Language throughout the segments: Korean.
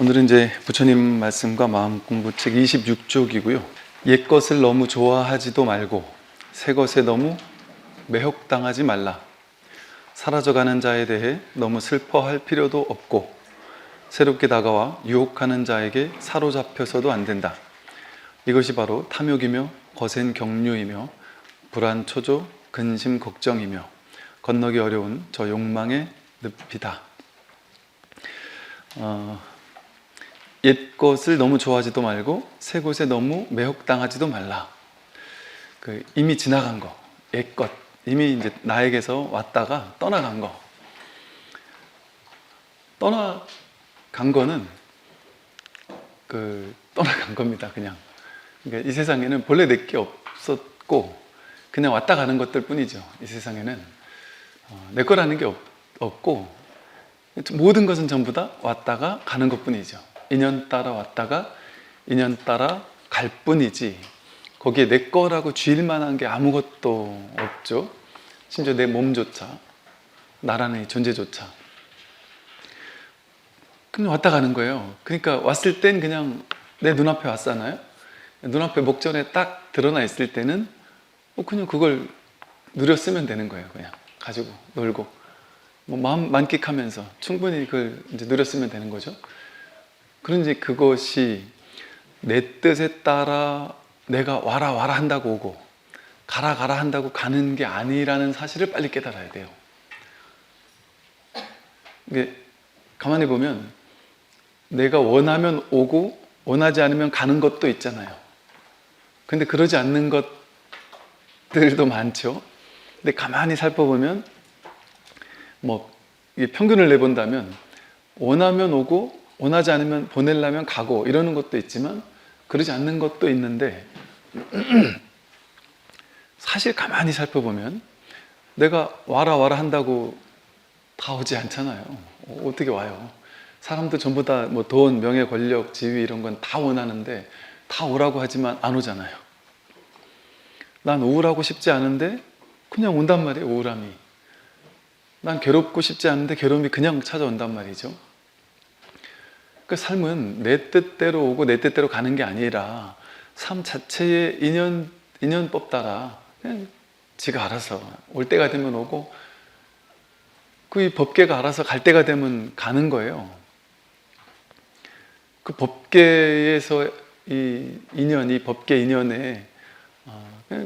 오늘은 이제 부처님 말씀과 마음 공부책 26쪽이고요. 옛 것을 너무 좋아하지도 말고 새 것에 너무 매혹당하지 말라. 사라져가는 자에 대해 너무 슬퍼할 필요도 없고 새롭게 다가와 유혹하는 자에게 사로잡혀서도 안 된다. 이것이 바로 탐욕이며 거센 경류이며 불안초조 근심 걱정이며 건너기 어려운 저 욕망의 늪이다. 옛 것을 너무 좋아하지도 말고 새 것에 너무 매혹당하지도 말라. 이미 지나간 거, 옛 것, 이미 이제 나에게서 왔다가 떠나간 거. 떠나간 거는 떠나간 겁니다. 그냥. 그러니까 이 세상에는 본래 내 게 없었고 그냥 왔다 가는 것들 뿐이죠. 이 세상에는 내 거라는 게 없고 모든 것은 전부 다 왔다가 가는 것 뿐이죠. 인연 따라 왔다가 인연 따라 갈 뿐이지 거기에 내 거라고 쥐일 만한 게 아무것도 없죠. 심지어 내 몸조차, 나라는 이 존재조차 그냥 왔다 가는 거예요. 그러니까 왔을 땐 그냥 내 눈앞에 왔잖아요. 눈앞에 목전에 딱 드러나 있을 때는 그냥 그걸 누렸으면 되는 거예요. 그냥 가지고 놀고 마음 만끽하면서 충분히 그걸 이제 누렸으면 되는 거죠. 그런지 그것이 내 뜻에 따라 내가 와라 와라 한다고 오고 가라 가라 한다고 가는 게 아니라는 사실을 빨리 깨달아야 돼요. 이게 가만히 보면 내가 원하면 오고 원하지 않으면 가는 것도 있잖아요. 근데 그러지 않는 것들도 많죠. 근데 가만히 살펴보면 평균을 내본다면 원하면 오고 원하지 않으면 보내려면 가고 이러는 것도 있지만 그러지 않는 것도 있는데 사실 가만히 살펴보면 내가 와라 와라 한다고 다 오지 않잖아요. 어떻게 와요? 사람도 전부 다 돈, 명예, 권력, 지위 이런 건 다 원하는데 다 오라고 하지만 안 오잖아요. 난 우울하고 싶지 않은데 그냥 온단 말이에요. 우울함이. 난 괴롭고 싶지 않은데 괴로움이 그냥 찾아온단 말이죠. 그 삶은 내 뜻대로 오고 내 뜻대로 가는 게 아니라 삶 자체의 인연법 따라 그냥 지가 알아서 올 때가 되면 오고 이 법계가 알아서 갈 때가 되면 가는 거예요. 그 법계에서 이 인연이 법계 인연에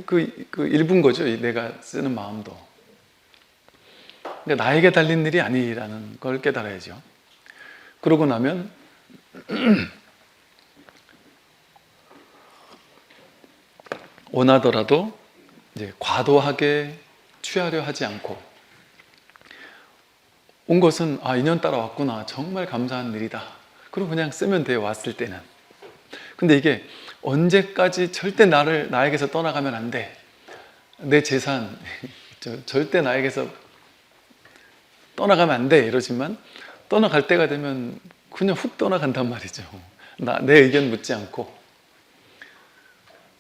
그 일부인 거죠. 내가 쓰는 마음도. 그러니까 나에게 달린 일이 아니라는 걸 깨달아야죠. 그러고 나면 원하더라도 이제 과도하게 취하려 하지 않고 온 것은 인연 따라 왔구나. 정말 감사한 일이다. 그리고 그냥 쓰면 돼요. 왔을 때는. 근데 이게 언제까지 절대 나에게서 떠나가면 안 돼. 내 재산 절대 나에게서 떠나가면 안 돼. 이러지만 떠나갈 때가 되면 그냥 훅 떠나간단 말이죠. 내 의견 묻지 않고.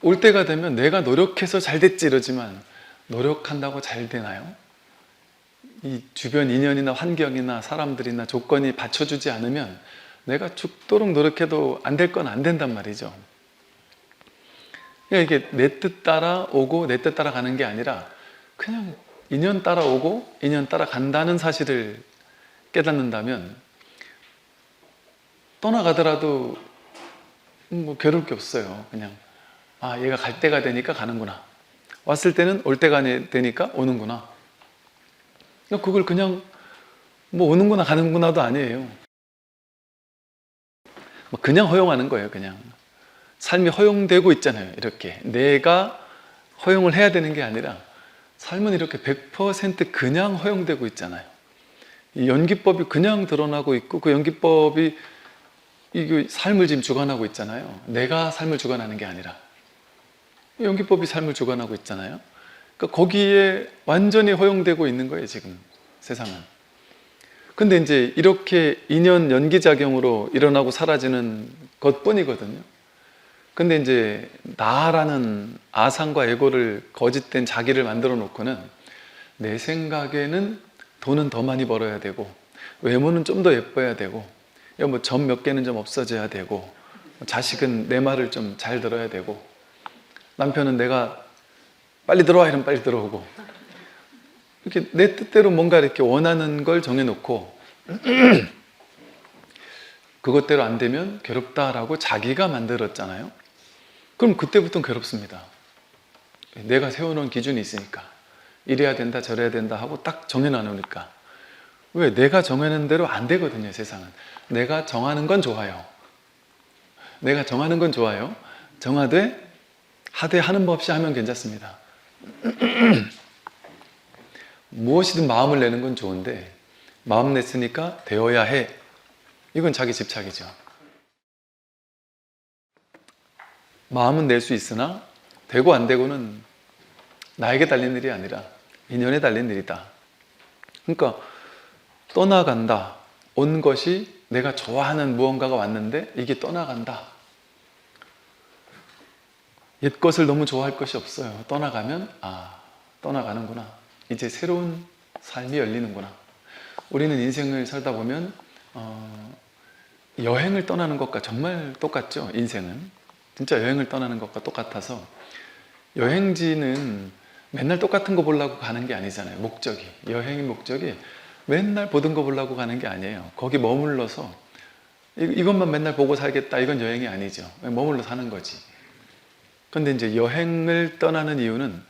올 때가 되면 내가 노력해서 잘 됐지 이러지만 노력한다고 잘 되나요? 이 주변 인연이나 환경이나 사람들이나 조건이 받쳐주지 않으면 내가 죽도록 노력해도 안 될 건 안 된단 말이죠. 그러니까 이게 내 뜻 따라 오고 내 뜻 따라 가는 게 아니라 그냥 인연 따라 오고 인연 따라 간다는 사실을 깨닫는다면 떠나가더라도 괴로울 게 없어요. 그냥 얘가 갈 때가 되니까 가는구나. 왔을 때는 올 때가 되니까 오는구나. 그걸 그냥 오는구나 가는구나도 아니에요. 그냥 허용하는 거예요. 그냥 삶이 허용되고 있잖아요. 이렇게 내가 허용을 해야 되는 게 아니라 삶은 이렇게 100% 그냥 허용되고 있잖아요. 이 연기법이 그냥 드러나고 있고 그 연기법이 이 삶을 지금 주관하고 있잖아요. 내가 삶을 주관하는 게 아니라 연기법이 삶을 주관하고 있잖아요. 그러니까 거기에 완전히 허용되고 있는 거예요. 지금 세상은. 근데 이제 이렇게 인연 연기작용으로 일어나고 사라지는 것뿐이거든요. 근데 이제 나라는 아상과 에고를 거짓된 자기를 만들어 놓고는 내 생각에는 돈은 더 많이 벌어야 되고 외모는 좀 더 예뻐야 되고 뭐 점 몇 개는 좀 없어져야 되고, 자식은 내 말을 좀 잘 들어야 되고, 남편은 내가 빨리 들어와 이러면 빨리 들어오고, 이렇게 내 뜻대로 뭔가 이렇게 원하는 걸 정해놓고 그것대로 안 되면 괴롭다라고 자기가 만들었잖아요. 그럼 그때부터는 괴롭습니다. 내가 세워놓은 기준이 있으니까 이래야 된다 저래야 된다 하고 딱 정해놔놓으니까. 왜? 내가 정해놓은 대로 안 되거든요. 세상은. 내가 정하는 건 좋아요. 내가 정하는 건 좋아요. 정하되 하되 하는 법 없이 하면 괜찮습니다. 무엇이든 마음을 내는 건 좋은데 마음 냈으니까 되어야 해. 이건 자기 집착이죠. 마음은 낼 수 있으나 되고 안 되고는 나에게 달린 일이 아니라 인연에 달린 일이다. 그러니까 떠나간다. 온 것이 내가 좋아하는 무언가가 왔는데 이게 떠나간다. 옛 것을 너무 좋아할 것이 없어요. 떠나가면 떠나가는구나. 이제 새로운 삶이 열리는구나. 우리는 인생을 살다 보면 여행을 떠나는 것과 정말 똑같죠. 인생은 진짜 여행을 떠나는 것과 똑같아서 여행지는 맨날 똑같은 거 보려고 가는 게 아니잖아요. 목적이, 여행의 목적이 맨날 보던 거 보려고 가는 게 아니에요. 거기 머물러서 이것만 맨날 보고 살겠다, 이건 여행이 아니죠. 머물러 사는 거지. 그런데 이제 여행을 떠나는 이유는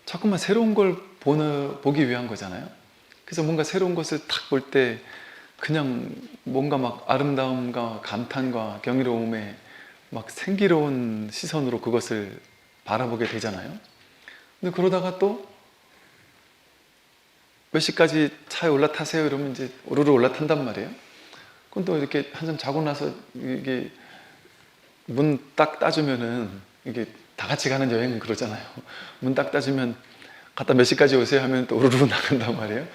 자꾸만 새로운 걸 보기 위한 거잖아요. 그래서 뭔가 새로운 것을 딱 볼 때 그냥 뭔가 막 아름다움과 감탄과 경이로움에 막 생기로운 시선으로 그것을 바라보게 되잖아요. 근데 그러다가 또 몇 시까지 차에 올라타세요 이러면 이제 우르르 올라탄단 말이에요. 그럼 또 이렇게 한참 자고 나서 이게 문 딱 따주면은 이게 다 같이 가는 여행은 그러잖아요. 문 딱 따주면 갔다 몇 시까지 오세요 하면 또 우르르 나간단 말이에요.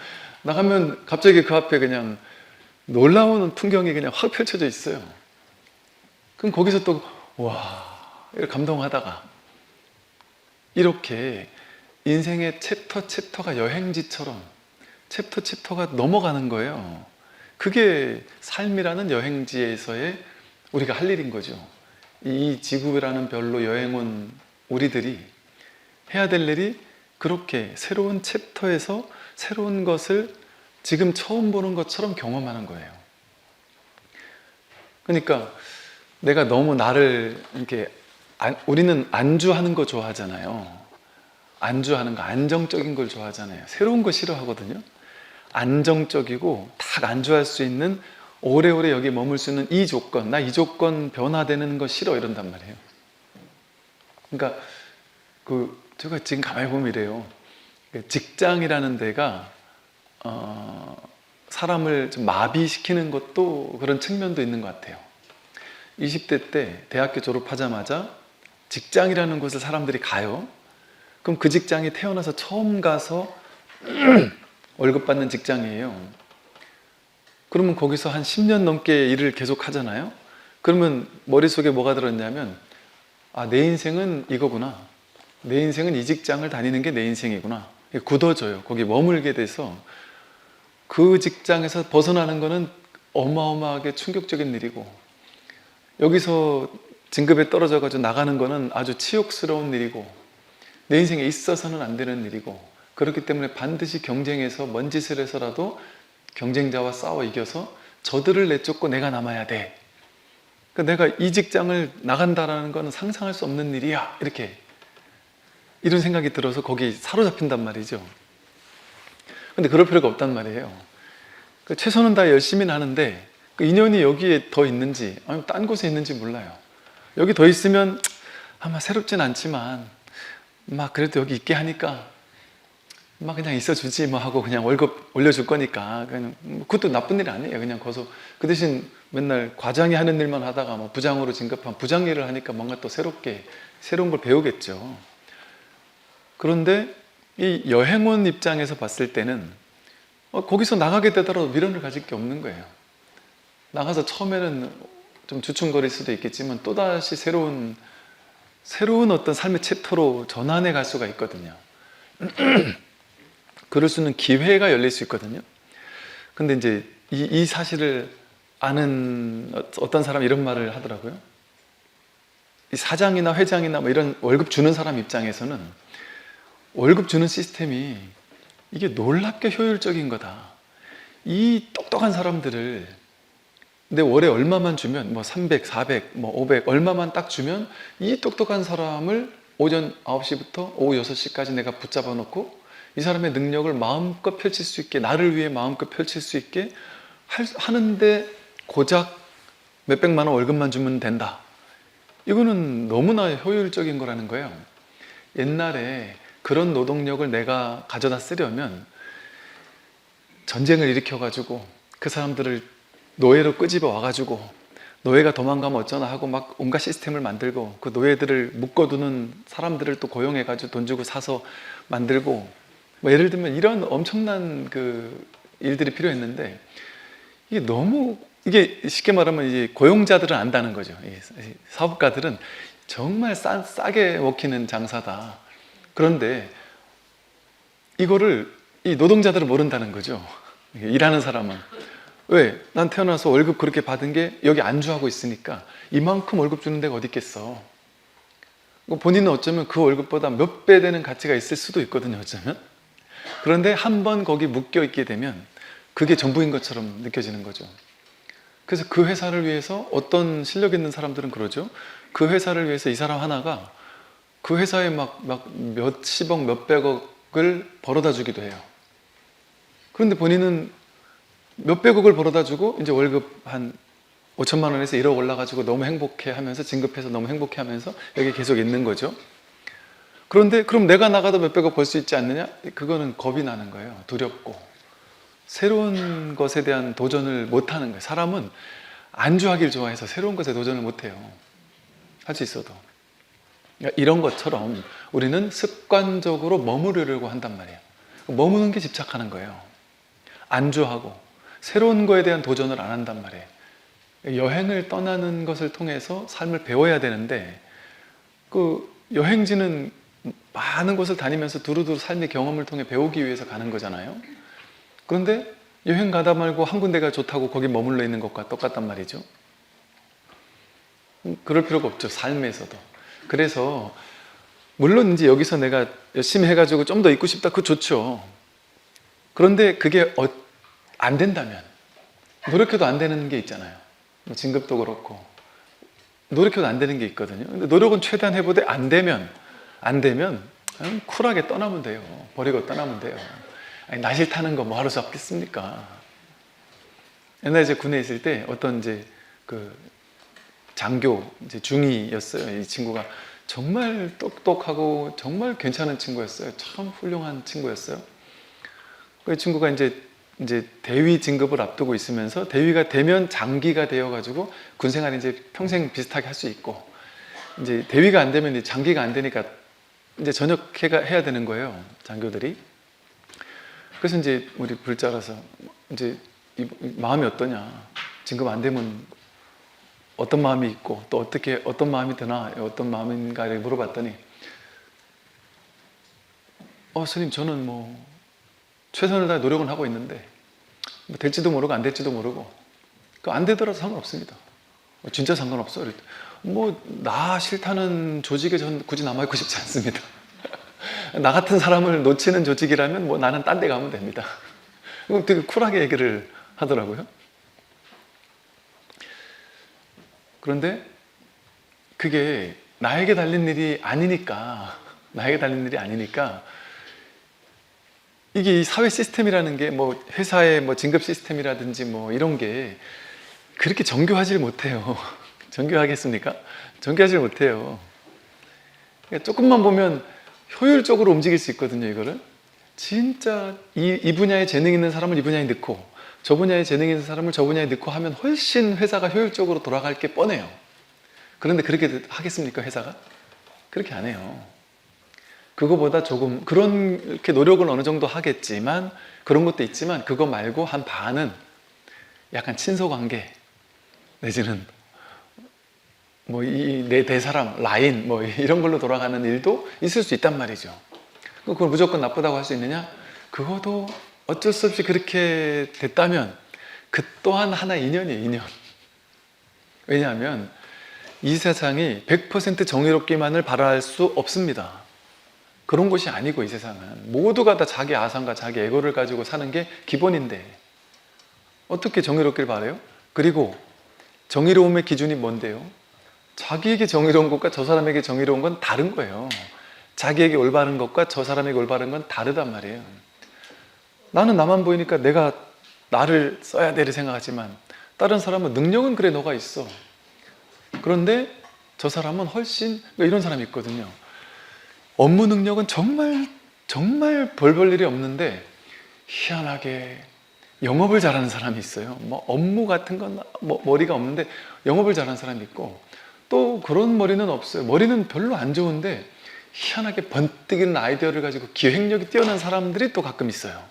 나가면 갑자기 그 앞에 그냥 놀라운 풍경이 그냥 확 펼쳐져 있어요. 그럼 거기서 또 와, 이렇게 감동하다가 이렇게 인생의 챕터가 여행지처럼 챕터가 넘어가는 거예요. 그게 삶이라는 여행지에서의 우리가 할 일인 거죠. 이 지구라는 별로 여행 온 우리들이 해야 될 일이 그렇게 새로운 챕터에서 새로운 것을 지금 처음 보는 것처럼 경험하는 거예요. 그러니까 내가 너무 나를 이렇게 우리는 안주하는 거 좋아하잖아요. 안주하는 거, 안정적인 걸 좋아하잖아요. 새로운 거 싫어하거든요. 안정적이고 딱 안주할 수 있는 오래오래 여기 머물 수 있는 이 조건, 나 이 조건 변화되는 거 싫어 이런단 말이에요. 그러니까 제가 지금 가만히 보면 이래요. 직장이라는 데가 사람을 좀 마비시키는 것도 그런 측면도 있는 것 같아요. 20대 때 대학교 졸업하자마자 직장이라는 곳을 사람들이 가요. 그럼 그 직장이 태어나서 처음 가서 월급 받는 직장이에요. 그러면 거기서 한 10년 넘게 일을 계속 하잖아요. 그러면 머릿속에 뭐가 들었냐면 내 인생은 이거구나. 내 인생은 이 직장을 다니는 게 내 인생이구나. 굳어져요. 거기 머물게 돼서 그 직장에서 벗어나는 거는 어마어마하게 충격적인 일이고 여기서 진급에 떨어져가지고 나가는 거는 아주 치욕스러운 일이고 내 인생에 있어서는 안 되는 일이고 그렇기 때문에 반드시 경쟁해서 먼 짓을 해서라도 경쟁자와 싸워 이겨서 저들을 내쫓고 내가 남아야 돼. 그러니까 내가 이 직장을 나간다라는 건 상상할 수 없는 일이야. 이런 생각이 들어서 거기 사로잡힌단 말이죠. 근데 그럴 필요가 없단 말이에요. 최선은 다 열심히 하는데 그 인연이 여기에 더 있는지 아니면 딴 곳에 있는지 몰라요. 여기 더 있으면 아마 새롭진 않지만 막 그래도 여기 있게 하니까 막 그냥 있어주지 뭐 하고 그냥 월급 올려줄 거니까 그냥 그것도 나쁜 일 아니에요. 그냥 거기서 그 대신 맨날 과장이 하는 일만 하다가 뭐 부장으로 진급한 부장 일을 하니까 뭔가 또 새로운 걸 배우겠죠. 그런데 이 여행 온 입장에서 봤을 때는 거기서 나가게 되더라도 미련을 가질 게 없는 거예요. 나가서 처음에는 좀 주춤거릴 수도 있겠지만 또다시 새로운 어떤 삶의 챕터로 전환해 갈 수가 있거든요. 그럴 수 있는 기회가 열릴 수 있거든요. 근데 이제 이 사실을 아는 어떤 사람이 이런 말을 하더라고요. 이 사장이나 회장이나 뭐 이런 월급 주는 사람 입장에서는 월급 주는 시스템이 이게 놀랍게 효율적인 거다. 이 똑똑한 사람들을 내 월에 얼마만 주면 뭐 300, 400, 뭐 500 얼마만 딱 주면 이 똑똑한 사람을 오전 9시부터 오후 6시까지 내가 붙잡아 놓고 이 사람의 능력을 마음껏 펼칠 수 있게, 나를 위해 마음껏 펼칠 수 있게 하는데 고작 몇백만 원 월급만 주면 된다. 이거는 너무나 효율적인 거라는 거예요. 옛날에 그런 노동력을 내가 가져다 쓰려면 전쟁을 일으켜가지고 그 사람들을 노예로 끄집어 와가지고 노예가 도망가면 어쩌나 하고 막 온갖 시스템을 만들고 그 노예들을 묶어두는 사람들을 또 고용해가지고 돈 주고 사서 만들고 뭐 예를 들면 이런 엄청난 그 일들이 필요했는데 이게 너무 이게 쉽게 말하면 이제 고용자들은 안다는 거죠. 사업가들은 정말 싸게 먹히는 장사다. 그런데 이거를 이 노동자들은 모른다는 거죠. 일하는 사람은. 왜? 난 태어나서 월급 그렇게 받은 게 여기 안주하고 있으니까 이만큼 월급 주는 데가 어디 있겠어. 본인은 어쩌면 그 월급보다 몇 배 되는 가치가 있을 수도 있거든요. 어쩌면. 그런데 한 번 거기 묶여 있게 되면 그게 전부인 것처럼 느껴지는 거죠. 그래서 그 회사를 위해서 어떤 실력 있는 사람들은 그러죠. 그 회사를 위해서 이 사람 하나가 그 회사에 막 몇십억, 몇백억을 벌어다 주기도 해요. 그런데 본인은 몇백억을 벌어다 주고 이제 월급 한 5천만 원에서 1억 올라가지고 너무 행복해 하면서 진급해서 너무 행복해 하면서 여기 계속 있는 거죠. 그런데 그럼 내가 나가도 몇백억 벌 수 있지 않느냐? 그거는 겁이 나는 거예요. 두렵고. 새로운 것에 대한 도전을 못 하는 거예요. 사람은 안주하길 좋아해서 새로운 것에 도전을 못 해요. 할 수 있어도. 그러니까 이런 것처럼 우리는 습관적으로 머무르려고 한단 말이에요. 머무는 게 집착하는 거예요. 안주하고 새로운 거에 대한 도전을 안 한단 말이에요. 여행을 떠나는 것을 통해서 삶을 배워야 되는데 그 여행지는 많은 곳을 다니면서 두루두루 삶의 경험을 통해 배우기 위해서 가는 거잖아요. 그런데 여행 가다 말고 한 군데가 좋다고 거기 머물러 있는 것과 똑같단 말이죠. 그럴 필요가 없죠. 삶에서도. 그래서 물론 이제 여기서 내가 열심히 해가지고 좀 더 있고 싶다. 그거 좋죠. 그런데 그게 안 된다면 노력해도 안 되는 게 있잖아요. 진급도 그렇고 노력해도 안 되는 게 있거든요. 근데 노력은 최대한 해보되 안 되면 그냥 쿨하게 떠나면 돼요. 버리고 떠나면 돼요. 아니, 나 싫다는 거 뭐 하루 잡겠습니까? 옛날에 이제 군에 있을 때 어떤 이제 그 장교 이제 중위였어요. 이 친구가 정말 똑똑하고 정말 괜찮은 친구였어요. 참 훌륭한 친구였어요. 그 친구가 이제 대위 진급을 앞두고 있으면서 대위가 되면 장기가 되어가지고 군생활 이제 평생 비슷하게 할 수 있고 이제 대위가 안 되면 이제 장기가 안 되니까 이제 전역해야 되는 거예요. 장교들이. 그래서 이제 우리 불자라서 이제 마음이 어떠냐, 진급 안 되면 어떤 마음이 있고 또 어떤 마음이 드나, 어떤 마음인가를 물어봤더니 스님 저는 뭐 최선을 다해 노력은 하고 있는데 뭐 될지도 모르고 안 될지도 모르고 안 되더라도 상관없습니다. 진짜 상관없어. 뭐 나 싫다는 조직에 전 굳이 남아있고 싶지 않습니다. 나 같은 사람을 놓치는 조직이라면 뭐 나는 딴 데 가면 됩니다. 되게 쿨하게 얘기를 하더라고요. 그런데 그게 나에게 달린 일이 아니니까 이게 이 사회 시스템이라는 게 뭐 회사의 뭐 진급 시스템이라든지 뭐 이런 게 그렇게 정교하지 못해요. 정교하겠습니까? 정교하지 못해요. 그러니까 조금만 보면 효율적으로 움직일 수 있거든요, 이거를. 진짜 이 분야에 재능 있는 사람을 이 분야에 넣고 저 분야에 재능 있는 사람을 저 분야에 넣고 하면 훨씬 회사가 효율적으로 돌아갈 게 뻔해요. 그런데 그렇게 하겠습니까, 회사가? 그렇게 안 해요. 그거보다 조금 그렇게 노력을 어느 정도 하겠지만 그런 것도 있지만 그거 말고 한 반은 약간 친소관계 내지는 뭐 내 대사람, 라인 뭐 이런 걸로 돌아가는 일도 있을 수 있단 말이죠. 그걸 무조건 나쁘다고 할 수 있느냐? 그것도 어쩔 수 없이 그렇게 됐다면 그 또한 하나의 인연이에요, 인연. 왜냐하면 이 세상이 100% 정의롭기만을 바랄 수 없습니다. 그런 것이 아니고 이 세상은 모두가 다 자기 아상과 자기 에고를 가지고 사는 게 기본인데 어떻게 정의롭길 바라요? 그리고 정의로움의 기준이 뭔데요? 자기에게 정의로운 것과 저 사람에게 정의로운 건 다른 거예요. 자기에게 올바른 것과 저 사람에게 올바른 건 다르단 말이에요. 나는 나만 보이니까 내가 나를 써야 되를 생각하지만 다른 사람은 능력은 그래 너가 있어. 그런데 저 사람은 훨씬 이런 사람이 있거든요. 업무 능력은 정말 별 일이 없는데 희한하게 영업을 잘하는 사람이 있어요. 뭐 업무 같은 건 머리가 없는데 영업을 잘하는 사람이 있고 또 그런 머리는 없어요. 머리는 별로 안 좋은데 희한하게 번뜩이는 아이디어를 가지고 기획력이 뛰어난 사람들이 또 가끔 있어요.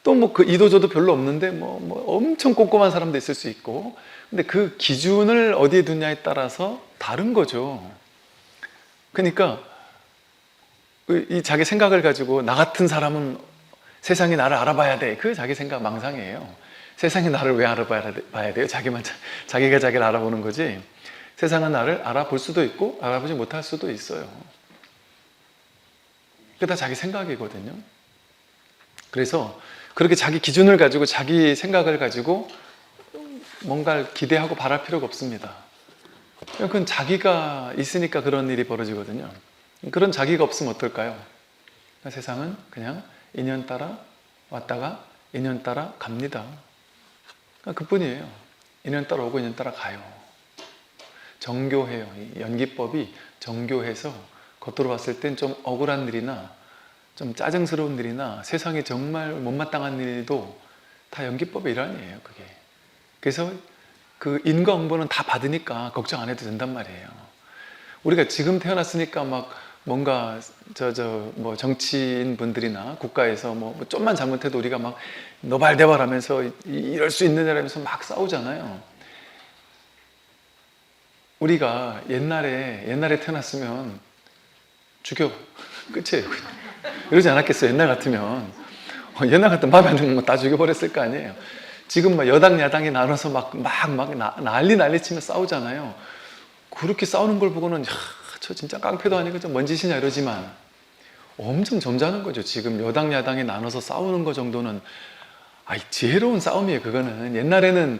또 뭐 그 이도저도 별로 없는데 뭐 엄청 꼼꼼한 사람도 있을 수 있고 근데 그 기준을 어디에 두냐에 따라서 다른 거죠. 그러니까 이 자기 생각을 가지고 나 같은 사람은 세상이 나를 알아봐야 돼. 그 자기 생각 망상이에요. 세상이 나를 왜 알아봐야 돼요? 자기가 자기를 알아보는 거지. 세상은 나를 알아볼 수도 있고 알아보지 못할 수도 있어요. 그게 다 자기 생각이거든요. 그래서 그렇게 자기 기준을 가지고 자기 생각을 가지고 뭔가를 기대하고 바랄 필요가 없습니다. 그건 자기가 있으니까 그런 일이 벌어지거든요. 그런 자기가 없으면 어떨까요? 세상은 그냥 인연 따라 왔다가 인연 따라 갑니다. 그뿐이에요. 인연 따라 오고 인연 따라 가요. 정교해요. 이 연기법이 정교해서 겉으로 봤을 땐 좀 억울한 일이나 좀 짜증스러운 일이나 세상에 정말 못마땅한 일도 다 연기법의 일환이에요. 그게. 그래서 그 인과응보는 다 받으니까 걱정 안 해도 된단 말이에요. 우리가 지금 태어났으니까 막 뭔가 뭐 정치인 분들이나 국가에서 뭐 좀만 잘못해도 우리가 막 노발대발 하면서 이럴 수 있느냐라면서 막 싸우잖아요. 우리가 옛날에 태어났으면 죽여. 끝이에요. 이러지 않았겠어요. 옛날 같으면 마음에 안 드는 거 다 죽여버렸을 거 아니에요. 지금 막 여당 야당이 나눠서 막 난리 치며 싸우잖아요. 그렇게 싸우는 걸 보고는 저 진짜 깡패도 아니고 저 뭔 짓이냐 이러지만 엄청 점잖은 거죠. 지금 여당 야당이 나눠서 싸우는 거 정도는 지혜로운 싸움이에요. 그거는 옛날에는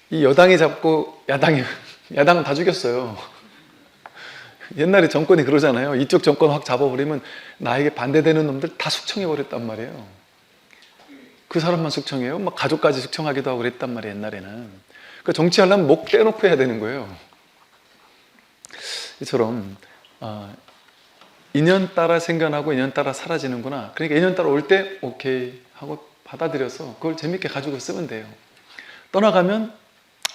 이 여당이 잡고 야당은 다 죽였어요. 옛날에 정권이 그러잖아요. 이쪽 정권 확 잡아버리면 나에게 반대되는 놈들 다 숙청해버렸단 말이에요. 그 사람만 숙청해요? 막 가족까지 숙청하기도 하고 그랬단 말이에요. 옛날에는. 그러니까 정치하려면 목 떼놓고 해야 되는 거예요. 이처럼 인연 따라 생겨나고 인연 따라 사라지는구나. 그러니까 인연 따라 올 때 오케이 하고 받아들여서 그걸 재밌게 가지고 쓰면 돼요. 떠나가면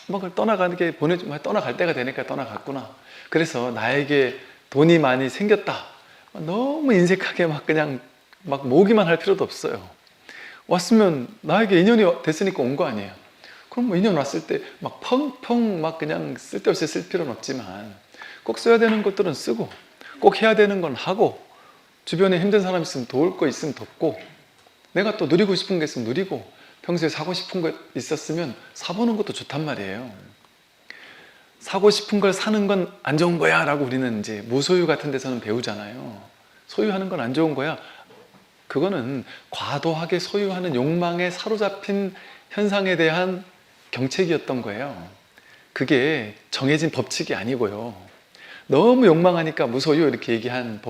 그걸 떠나갈 때가 되니까 떠나갔구나. 그래서 나에게 돈이 많이 생겼다. 너무 인색하게 그냥 모으기만 할 필요도 없어요. 왔으면 나에게 인연이 됐으니까 온 거 아니에요. 그럼 뭐 인연 왔을 때 펑펑 그냥 쓸데없이 쓸 필요는 없지만 꼭 써야 되는 것들은 쓰고 꼭 해야 되는 건 하고 주변에 힘든 사람 있으면 도울 거 있으면 돕고 내가 또 누리고 싶은 게 있으면 누리고 평소에 사고 싶은 거 있었으면 사보는 것도 좋단 말이에요. 사고 싶은 걸 사는 건 안 좋은 거야 라고 우리는 이제 무소유 같은 데서는 배우잖아요. 소유하는 건 안 좋은 거야. 그거는 과도하게 소유하는 욕망에 사로잡힌 현상에 대한 경책이었던 거예요. 그게 정해진 법칙이 아니고요. 너무 욕망하니까 무소유 이렇게 얘기한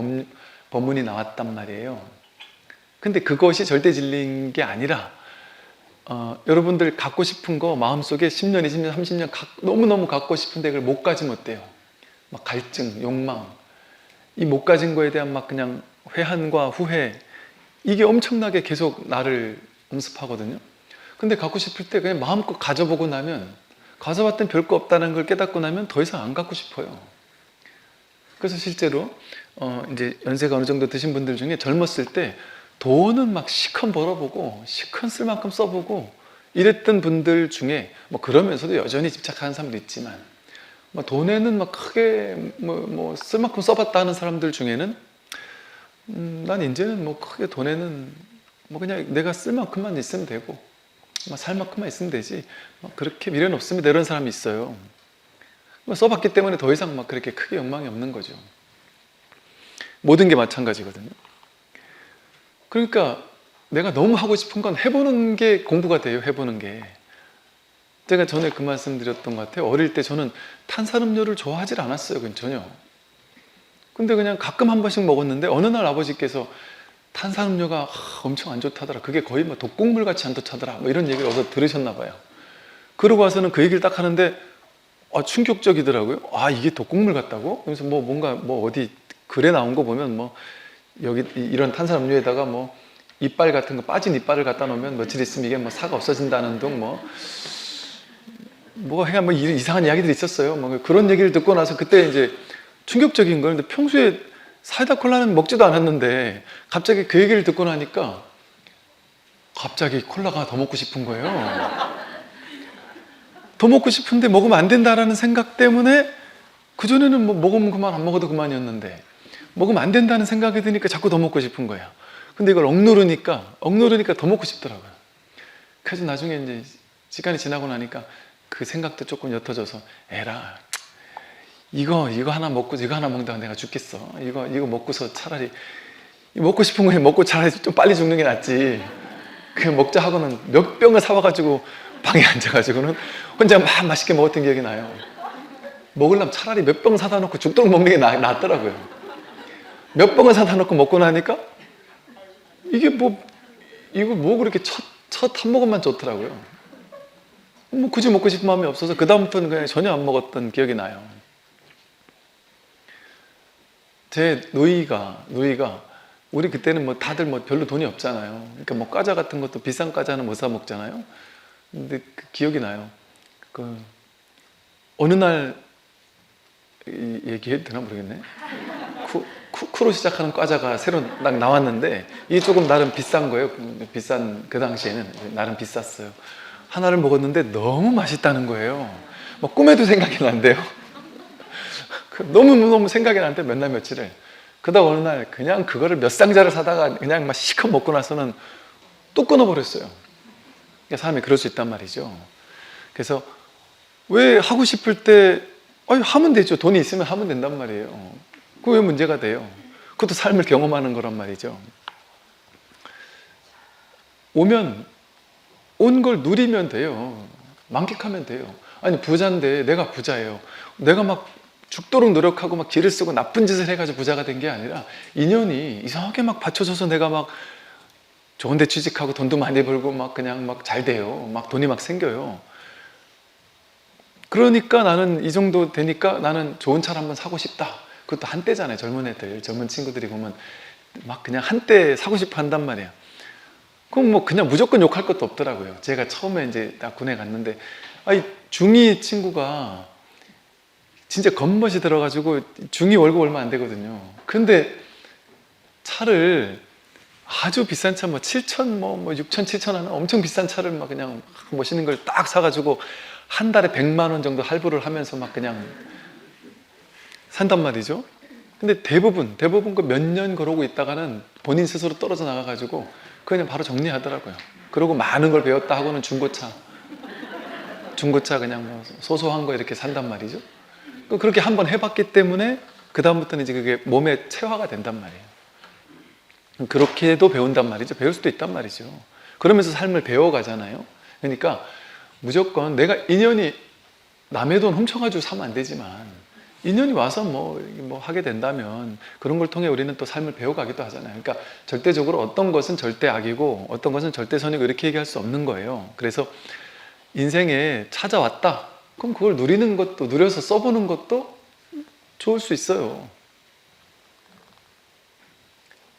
법문이 나왔단 말이에요. 근데 그것이 절대 진리인 게 아니라 여러분들 갖고 싶은 거 마음속에 10년, 20년, 30년 너무너무 갖고 싶은데 그걸 못 가지면 어때요? 갈증, 욕망 이 못 가진 거에 대한 그냥 회한과 후회 이게 엄청나게 계속 나를 엄습하거든요. 근데 갖고 싶을 때 그냥 마음껏 가져보고 나면 가져봤더니 별거 없다는 걸 깨닫고 나면 더 이상 안 갖고 싶어요. 그래서 실제로 이제 연세가 어느 정도 드신 분들 중에 젊었을 때 돈은 시컨 벌어보고 시컨 쓸 만큼 써보고 이랬던 분들 중에 그러면서도 여전히 집착하는 사람도 있지만 돈에는 크게 쓸 만큼 써봤다 하는 사람들 중에는 난 이제는 크게 돈에는 그냥 내가 쓸 만큼만 있으면 되고 살만큼만 있으면 되지 그렇게 미련 없습니다 이런 사람이 있어요. 써봤기 때문에 더 이상 막 그렇게 크게 욕망이 없는 거죠. 모든 게 마찬가지거든요. 그러니까 내가 너무 하고 싶은 건 해보는 게 공부가 돼요. 해보는 게. 제가 전에 그 말씀 드렸던 것 같아요. 어릴 때 저는 탄산음료를 좋아하질 않았어요. 그건 전혀. 근데 그냥 가끔 한 번씩 먹었는데 어느 날 아버지께서 탄산음료가 엄청 안 좋다더라. 그게 거의 뭐 독극물 같이 안 좋다더라. 뭐 이런 얘기를 어디서 들으셨나 봐요. 그러고 와서는 그 얘기를 딱 하는데 충격적이더라고요. 이게 독극물 같다고? 그래서 뭐 뭔가 뭐 어디 글에 나온 거 보면 뭐 여기 이런 탄산음료에다가 뭐 이빨 같은 거 빠진 이빨을 갖다 놓으면 며칠 있으면 이게 뭐 사가 없어진다는 등 뭐 해야 뭐 이상한 이야기들이 있었어요. 뭐 그런 얘기를 듣고 나서 그때 이제 충격적인 거예요. 근데 평소에 사이다 콜라는 먹지도 않았는데 갑자기 그 얘기를 듣고 나니까 갑자기 콜라가 더 먹고 싶은 거예요. 더 먹고 싶은데 먹으면 안 된다라는 생각 때문에 그전에는 뭐 먹으면 그만 안 먹어도 그만이었는데 먹으면 안 된다는 생각이 드니까 자꾸 더 먹고 싶은 거예요. 근데 이걸 억누르니까 더 먹고 싶더라고요. 그래서 나중에 이제 시간이 지나고 나니까 그 생각도 조금 옅어져서 에라 이거 하나 먹고 이거 하나 먹다가 내가 죽겠어. 이거 먹고서 차라리 먹고 싶은 거 먹고 차라리 좀 빨리 죽는 게 낫지. 그냥 먹자 하고는 몇 병을 사와가지고 방에 앉아가지고는 혼자 막 맛있게 먹었던 기억이 나요. 먹으려면 차라리 몇 병 사다 놓고 죽도록 먹는 게 낫더라고요. 몇 병을 사다 놓고 먹고 나니까 이거 그렇게 첫 한 모금만 좋더라고요. 뭐 굳이 먹고 싶은 마음이 없어서 그 다음부터는 그냥 전혀 안 먹었던 기억이 나요. 제 누이가 우리 그때는 뭐 다들 뭐 별로 돈이 없잖아요. 그러니까 뭐 과자 같은 것도 비싼 과자는 못 사 먹잖아요. 근데 그 기억이 나요. 그 어느 날 얘기해도 되나 모르겠네. 쿠로 시작하는 과자가 새로 딱 나왔는데 이게 조금 나름 비싼 거예요. 비싼 그 당시에는 나름 비쌌어요. 하나를 먹었는데 너무 맛있다는 거예요. 뭐 꿈에도 생각이 난대요. 너무 생각이 나는데 몇 날 며칠을. 그러다 어느 날 그냥 그거를 몇 상자를 사다가 그냥 막 시컷 먹고 나서는 또 끊어버렸어요. 그러니까 사람이 그럴 수 있단 말이죠. 그래서 왜 하고 싶을 때 하면 되죠. 돈이 있으면 하면 된단 말이에요. 그거 왜 문제가 돼요? 그것도 삶을 경험하는 거란 말이죠. 온 걸 누리면 돼요. 만끽하면 돼요. 아니 부자인데 내가 부자예요. 내가 막 죽도록 노력하고 막 기를 쓰고 나쁜 짓을 해가지고 부자가 된 게 아니라 인연이 이상하게 막 받쳐줘서 내가 막 좋은 데 취직하고 돈도 많이 벌고 막 그냥 막 잘 돼요. 막 돈이 막 생겨요. 그러니까 나는 이 정도 되니까 나는 좋은 차를 한번 사고 싶다. 그것도 한때잖아요. 젊은 애들, 젊은 친구들이 보면 막 그냥 한때 사고 싶어 한단 말이에요. 그럼 뭐 그냥 무조건 욕할 것도 없더라고요. 제가 처음에 이제 딱 군에 갔는데 중2 친구가 진짜 겉멋이 들어가지고 중2 월급 얼마 안 되거든요. 근데 차를 아주 비싼 차, 7천, 6천, 7천 하는 엄청 비싼 차를 막 그냥 멋있는 걸 딱 사가지고 한 달에 100만 원 정도 할부를 하면서 막 그냥 산단 말이죠. 근데 대부분 그 몇 년 그러고 있다가는 본인 스스로 떨어져 나가가지고 그냥 바로 정리하더라고요. 그러고 많은 걸 배웠다 하고는 중고차 그냥 뭐 소소한 거 이렇게 산단 말이죠. 그렇게 한번 해봤기 때문에 그 다음부터는 이제 그게 몸에 체화가 된단 말이에요. 그렇게도 배운단 말이죠. 배울 수도 있단 말이죠. 그러면서 삶을 배워가잖아요. 그러니까 무조건 내가 인연이 남의 돈 훔쳐가지고 사면 안 되지만 인연이 와서 뭐 하게 된다면 그런 걸 통해 우리는 또 삶을 배워가기도 하잖아요. 그러니까 절대적으로 어떤 것은 절대 악이고 어떤 것은 절대 선이고 이렇게 얘기할 수 없는 거예요. 그래서 인생에 찾아왔다. 그럼 그걸 누리는 것도, 누려서 써보는 것도 좋을 수 있어요.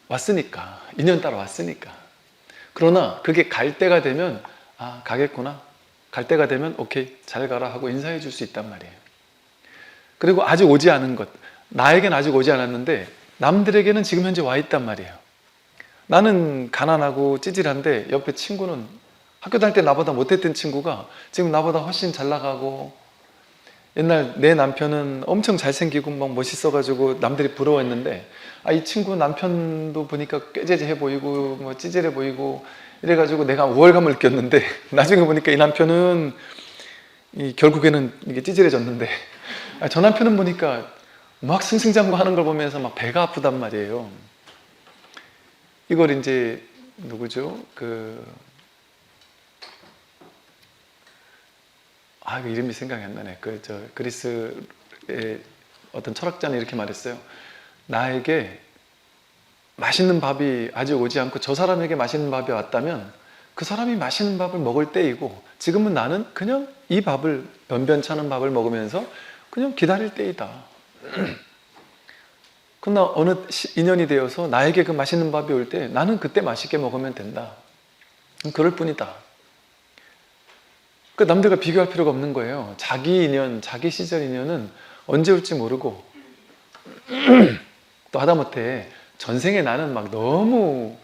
왔으니까, 인연 따라 왔으니까. 그러나 그게 갈 때가 되면 가겠구나. 갈 때가 되면 오케이, 잘 가라 하고 인사해 줄 수 있단 말이에요. 그리고 아직 오지 않은 것, 나에겐 아직 오지 않았는데 남들에게는 지금 현재 와 있단 말이에요. 나는 가난하고 찌질한데 옆에 친구는 학교 다닐 때 나보다 못했던 친구가 지금 나보다 훨씬 잘 나가고 옛날 내 남편은 엄청 잘생기고 막 멋있어가지고 남들이 부러워했는데, 이 친구 남편도 보니까 꾀재재해 보이고 뭐 찌질해 보이고 이래가지고 내가 우월감을 느꼈는데 나중에 보니까 이 남편은 결국에는 이게 찌질해졌는데, 저 남편은 보니까 막 승승장구하는 걸 보면서 막 배가 아프단 말이에요. 이걸 이제 누구죠? 그 이름이 생각이 안 나네. 그리스의 어떤 철학자는 이렇게 말했어요. 나에게 맛있는 밥이 아직 오지 않고 저 사람에게 맛있는 밥이 왔다면 그 사람이 맛있는 밥을 먹을 때이고, 지금은 나는 그냥 이 밥을, 변변찮은 밥을 먹으면서 그냥 기다릴 때이다. 그러나 어느 인연이 되어서 나에게 그 맛있는 밥이 올 때 나는 그때 맛있게 먹으면 된다. 그럴 뿐이다. 그 남들과 비교할 필요가 없는 거예요. 자기 인연, 자기 시절 인연은 언제 올지 모르고, 또 하다못해 전생에 나는 막 너무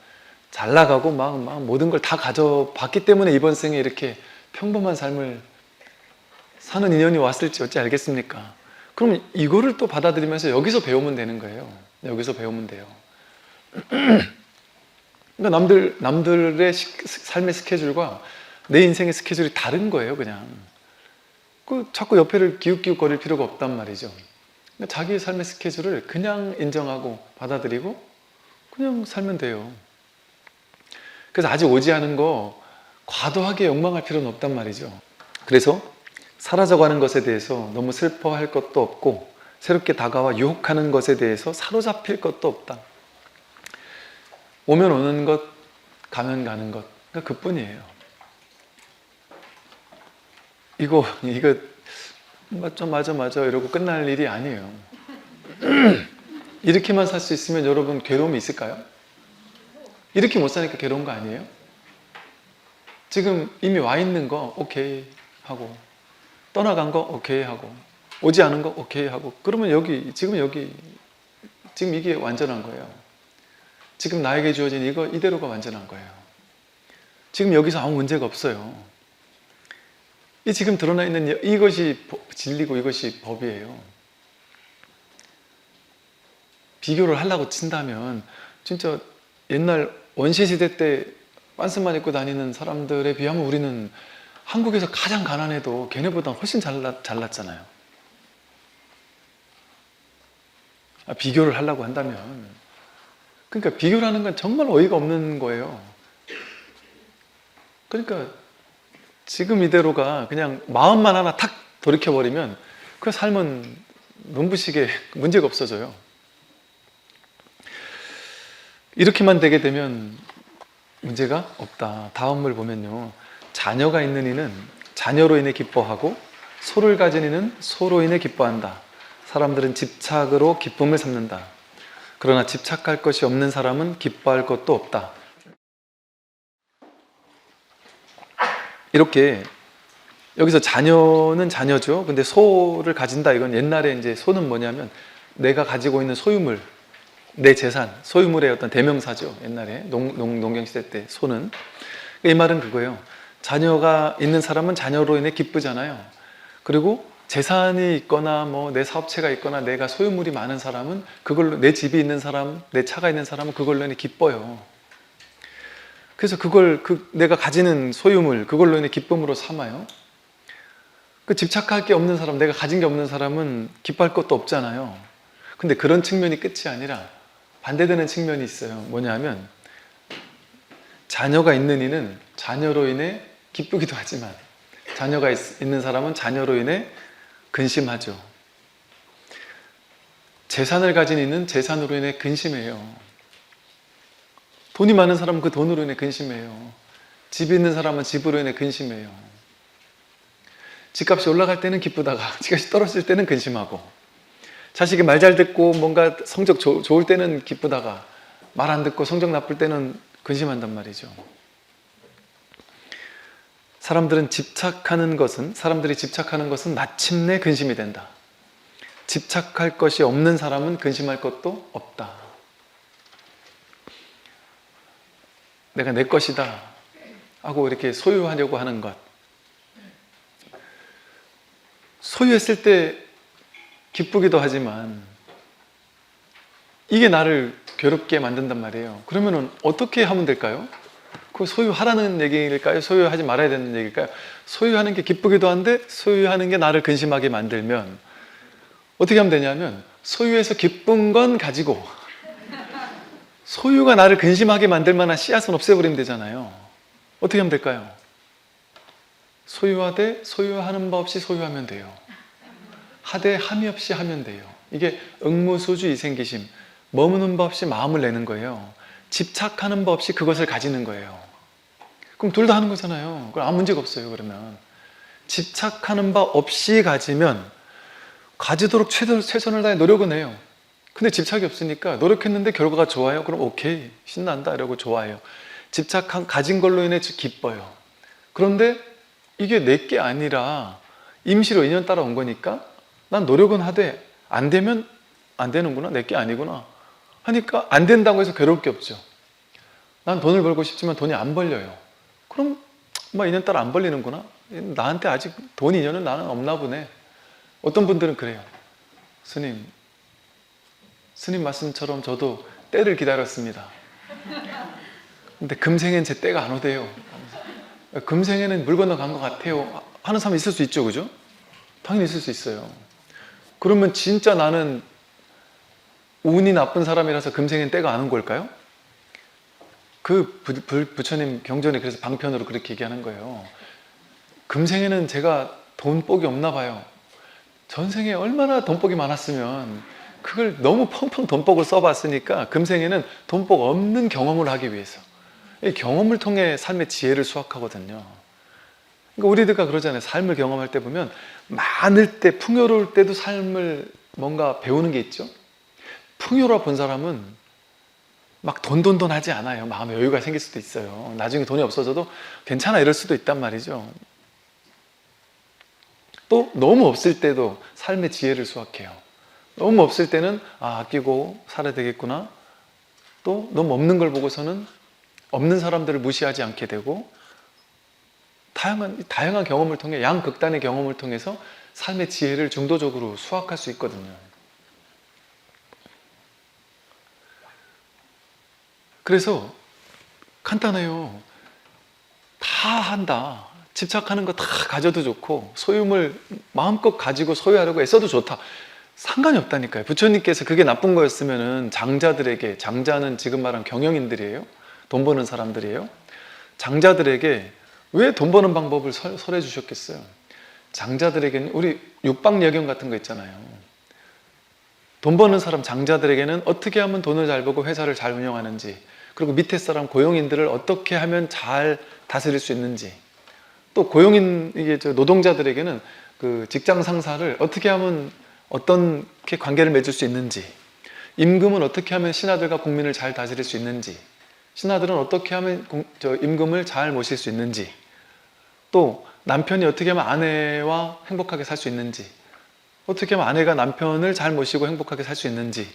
잘 나가고 막 모든 걸 다 가져봤기 때문에 이번 생에 이렇게 평범한 삶을 사는 인연이 왔을지 어찌 알겠습니까? 그럼 이거를 또 받아들이면서 여기서 배우면 되는 거예요. 여기서 배우면 돼요. 그러니까 남들의 삶의 스케줄과 내 인생의 스케줄이 다른 거예요, 그냥. 자꾸 옆에를 기웃기웃거릴 필요가 없단 말이죠. 그러니까 자기의 삶의 스케줄을 그냥 인정하고 받아들이고 그냥 살면 돼요. 그래서 아직 오지 않은 거 과도하게 욕망할 필요는 없단 말이죠. 그래서 사라져가는 것에 대해서 너무 슬퍼할 것도 없고, 새롭게 다가와 유혹하는 것에 대해서 사로잡힐 것도 없다. 오면 오는 것, 가면 가는 것, 그러니까 그뿐이에요. 이거 맞아 이러고 끝날 일이 아니에요. 이렇게만 살 수 있으면 여러분 괴로움이 있을까요? 이렇게 못 사니까 괴로운 거 아니에요? 지금 이미 와 있는 거 오케이 하고, 떠나간 거 오케이 하고, 오지 않은 거 오케이 하고, 그러면 지금 이게 완전한 거예요. 지금 나에게 주어진 이대로가 완전한 거예요. 지금 여기서 아무 문제가 없어요. 이 지금 드러나 있는 이것이 진리고 이것이 법이에요. 비교를 하려고 친다면 진짜 옛날 원시시대 때 빤스만 입고 다니는 사람들에 비하면 우리는 한국에서 가장 가난해도 걔네보다 훨씬 잘났잖아요. 비교를 하려고 한다면. 그러니까 비교를 하는 건 정말 어이가 없는 거예요. 그러니까 지금 이대로가 그냥 마음만 하나 탁 돌이켜버리면 그 삶은 눈부시게 문제가 없어져요. 이렇게만 되게 되면 문제가 없다. 다음을 보면요. 자녀가 있는 이는 자녀로 인해 기뻐하고 소를 가진 이는 소로 인해 기뻐한다. 사람들은 집착으로 기쁨을 삼는다. 그러나 집착할 것이 없는 사람은 기뻐할 것도 없다. 이렇게 여기서 자녀는 자녀죠. 근데 소를 가진다, 이건 옛날에 이제 소는 뭐냐면 내가 가지고 있는 소유물, 내 재산, 소유물의 어떤 대명사죠. 옛날에 농경시대 때 소는. 이 말은 그거예요. 자녀가 있는 사람은 자녀로 인해 기쁘잖아요. 그리고 재산이 있거나 뭐 내 사업체가 있거나 내가 소유물이 많은 사람은 그걸로, 내 집이 있는 사람, 내 차가 있는 사람은 그걸로 인해 기뻐요. 그래서 내가 가지는 소유물, 그걸로 인해 기쁨으로 삼아요. 집착할 게 없는 사람, 내가 가진 게 없는 사람은 기뻐할 것도 없잖아요. 근데 그런 측면이 끝이 아니라 반대되는 측면이 있어요. 뭐냐면 자녀가 있는 이는 자녀로 인해 기쁘기도 하지만 자녀가 있는 사람은 자녀로 인해 근심하죠. 재산을 가진 이는 재산으로 인해 근심해요. 돈이 많은 사람은 그 돈으로 인해 근심해요. 집이 있는 사람은 집으로 인해 근심해요. 집값이 올라갈 때는 기쁘다가 집값이 떨어질 때는 근심하고, 자식이 말 잘 듣고 뭔가 성적 좋을 때는 기쁘다가 말 안 듣고 성적 나쁠 때는 근심한단 말이죠. 사람들이 집착하는 것은 마침내 근심이 된다. 집착할 것이 없는 사람은 근심할 것도 없다. 내가 내 것이다 하고 이렇게 소유하려고 하는 것, 소유했을 때 기쁘기도 하지만 이게 나를 괴롭게 만든단 말이에요. 그러면은 어떻게 하면 될까요? 그 소유하라는 얘기일까요? 소유하지 말아야 되는 얘기일까요? 소유하는 게 기쁘기도 한데 소유하는 게 나를 근심하게 만들면 어떻게 하면 되냐면 소유해서 기쁜 건 가지고 소유가 나를 근심하게 만들 만한 씨앗은 없애버리면 되잖아요. 어떻게 하면 될까요? 소유하되 소유하는 바 없이 소유하면 돼요. 하되 함이 없이 하면 돼요. 이게 응무수주 이생기심, 머무는 바 없이 마음을 내는 거예요. 집착하는 바 없이 그것을 가지는 거예요. 그럼 둘 다 하는 거잖아요. 그럼 아무 문제가 없어요. 그러면 집착하는 바 없이 가지면 가지도록 최선을 다해 노력은 해요. 근데 집착이 없으니까 노력했는데 결과가 좋아요. 그럼 오케이, 신난다 이러고 좋아해요. 가진 걸로 인해 기뻐요. 그런데 이게 내게 아니라 임시로 인연 따라 온 거니까 난 노력은 하되 안 되면 안 되는구나, 내게 아니구나 하니까 안 된다고 해서 괴로울 게 없죠. 난 돈을 벌고 싶지만 돈이 안 벌려요. 그럼 인연 따라 안 벌리는구나, 나한테 아직 돈 인연은 나는 없나 보네. 어떤 분들은 그래요. 스님 말씀처럼 저도 때를 기다렸습니다. 근데 금생엔 제 때가 안 오대요. 금생에는 물 건너간 것 같아요 하는 사람이 있을 수 있죠, 그죠? 당연히 있을 수 있어요. 그러면 진짜 나는 운이 나쁜 사람이라서 금생엔 때가 안 온 걸까요? 그 부처님 경전에 그래서 방편으로 그렇게 얘기하는 거예요. 금생에는 제가 돈복이 없나 봐요. 전생에 얼마나 돈복이 많았으면 그걸 너무 펑펑 돈복을 써봤으니까 금생에는 돈복 없는 경험을 하기 위해서, 이 경험을 통해 삶의 지혜를 수확하거든요. 그러니까 우리들가 그러잖아요. 삶을 경험할 때 보면 많을 때, 풍요로울 때도 삶을 뭔가 배우는 게 있죠. 풍요로워 본 사람은 막 돈 하지 않아요. 마음에 여유가 생길 수도 있어요. 나중에 돈이 없어져도 괜찮아 이럴 수도 있단 말이죠. 또 너무 없을 때도 삶의 지혜를 수확해요. 너무 없을 때는 아끼고 살아야 되겠구나. 또 너무 없는 걸 보고서는 없는 사람들을 무시하지 않게 되고, 다양한 경험을 통해, 양극단의 경험을 통해서 삶의 지혜를 중도적으로 수확할 수 있거든요. 그래서 간단해요. 다 한다. 집착하는 거 다 가져도 좋고 소유물 마음껏 가지고 소유하려고 애써도 좋다. 상관이 없다니까요. 부처님께서 그게 나쁜 거였으면은 장자들에게, 장자는 지금 말한 경영인들이에요. 돈 버는 사람들이에요. 장자들에게 왜 돈 버는 방법을 설해 주셨겠어요? 장자들에게는 우리 육박여경 같은 거 있잖아요. 돈 버는 사람 장자들에게는 어떻게 하면 돈을 잘 벌고 회사를 잘 운영하는지, 그리고 밑에 사람 고용인들을 어떻게 하면 잘 다스릴 수 있는지, 또 노동자들에게는 그 직장 상사를 어떻게 하면 어떻게 관계를 맺을 수 있는지, 임금은 어떻게 하면 신하들과 국민을 잘 다스릴 수 있는지, 신하들은 어떻게 하면 임금을 잘 모실 수 있는지, 또 남편이 어떻게 하면 아내와 행복하게 살 수 있는지, 어떻게 하면 아내가 남편을 잘 모시고 행복하게 살 수 있는지,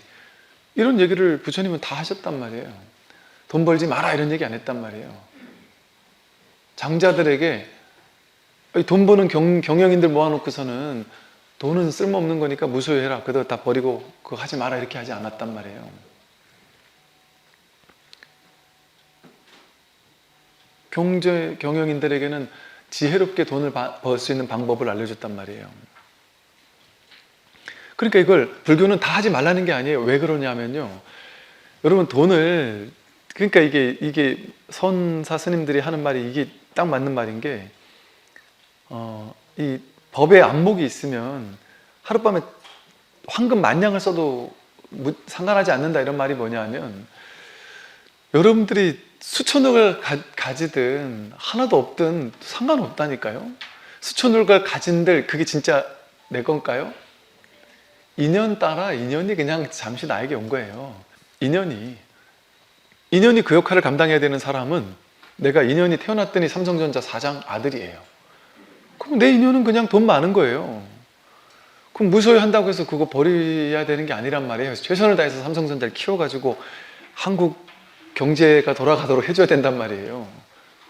이런 얘기를 부처님은 다 하셨단 말이에요. 돈 벌지 마라 이런 얘기 안 했단 말이에요. 장자들에게 돈 버는 경영인들 모아놓고서는 돈은 쓸모없는 거니까 무소유해라, 그거 다 버리고 그거 하지 마라 이렇게 하지 않았단 말이에요. 경영인들에게는 지혜롭게 돈을 벌 수 있는 방법을 알려줬단 말이에요. 그러니까 이걸 불교는 다 하지 말라는 게 아니에요. 왜 그러냐면요, 여러분 그러니까 이게 선사 스님들이 하는 말이 이게 딱 맞는 말인 게, 이 법에 안목이 있으면 하룻밤에 황금 만냥을 써도 상관하지 않는다, 이런 말이 뭐냐면, 여러분들이 수천억을 가지든 하나도 없든 상관없다니까요. 수천억을 가진들 그게 진짜 내 건가요? 인연 따라 인연이 그냥 잠시 나에게 온 거예요. 인연이 그 역할을 감당해야 되는 사람은, 내가 인연이 태어났더니 삼성전자 사장 아들이에요. 그럼 내 인연은 그냥 돈 많은 거예요. 그럼 무소유한다고 해서 그거 버려야 되는 게 아니란 말이에요. 최선을 다해서 삼성전자를 키워가지고 한국 경제가 돌아가도록 해줘야 된단 말이에요.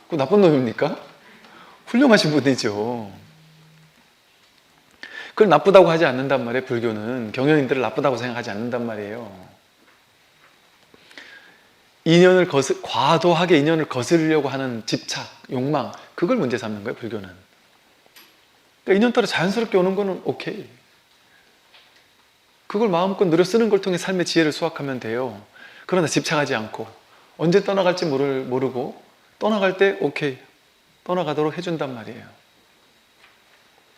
그 나쁜 놈입니까? 훌륭하신 분이죠. 그걸 나쁘다고 하지 않는단 말이에요. 불교는 경영인들을 나쁘다고 생각하지 않는단 말이에요. 과도하게 인연을 거스르려고 하는 집착, 욕망, 그걸 문제 삼는 거예요, 불교는. 그러니까 인연 따라 자연스럽게 오는 거는 오케이. 그걸 마음껏 누려 쓰는 걸 통해 삶의 지혜를 수확하면 돼요. 그러나 집착하지 않고 언제 떠나갈지 모르고 떠나갈 때 오케이, 떠나가도록 해준단 말이에요.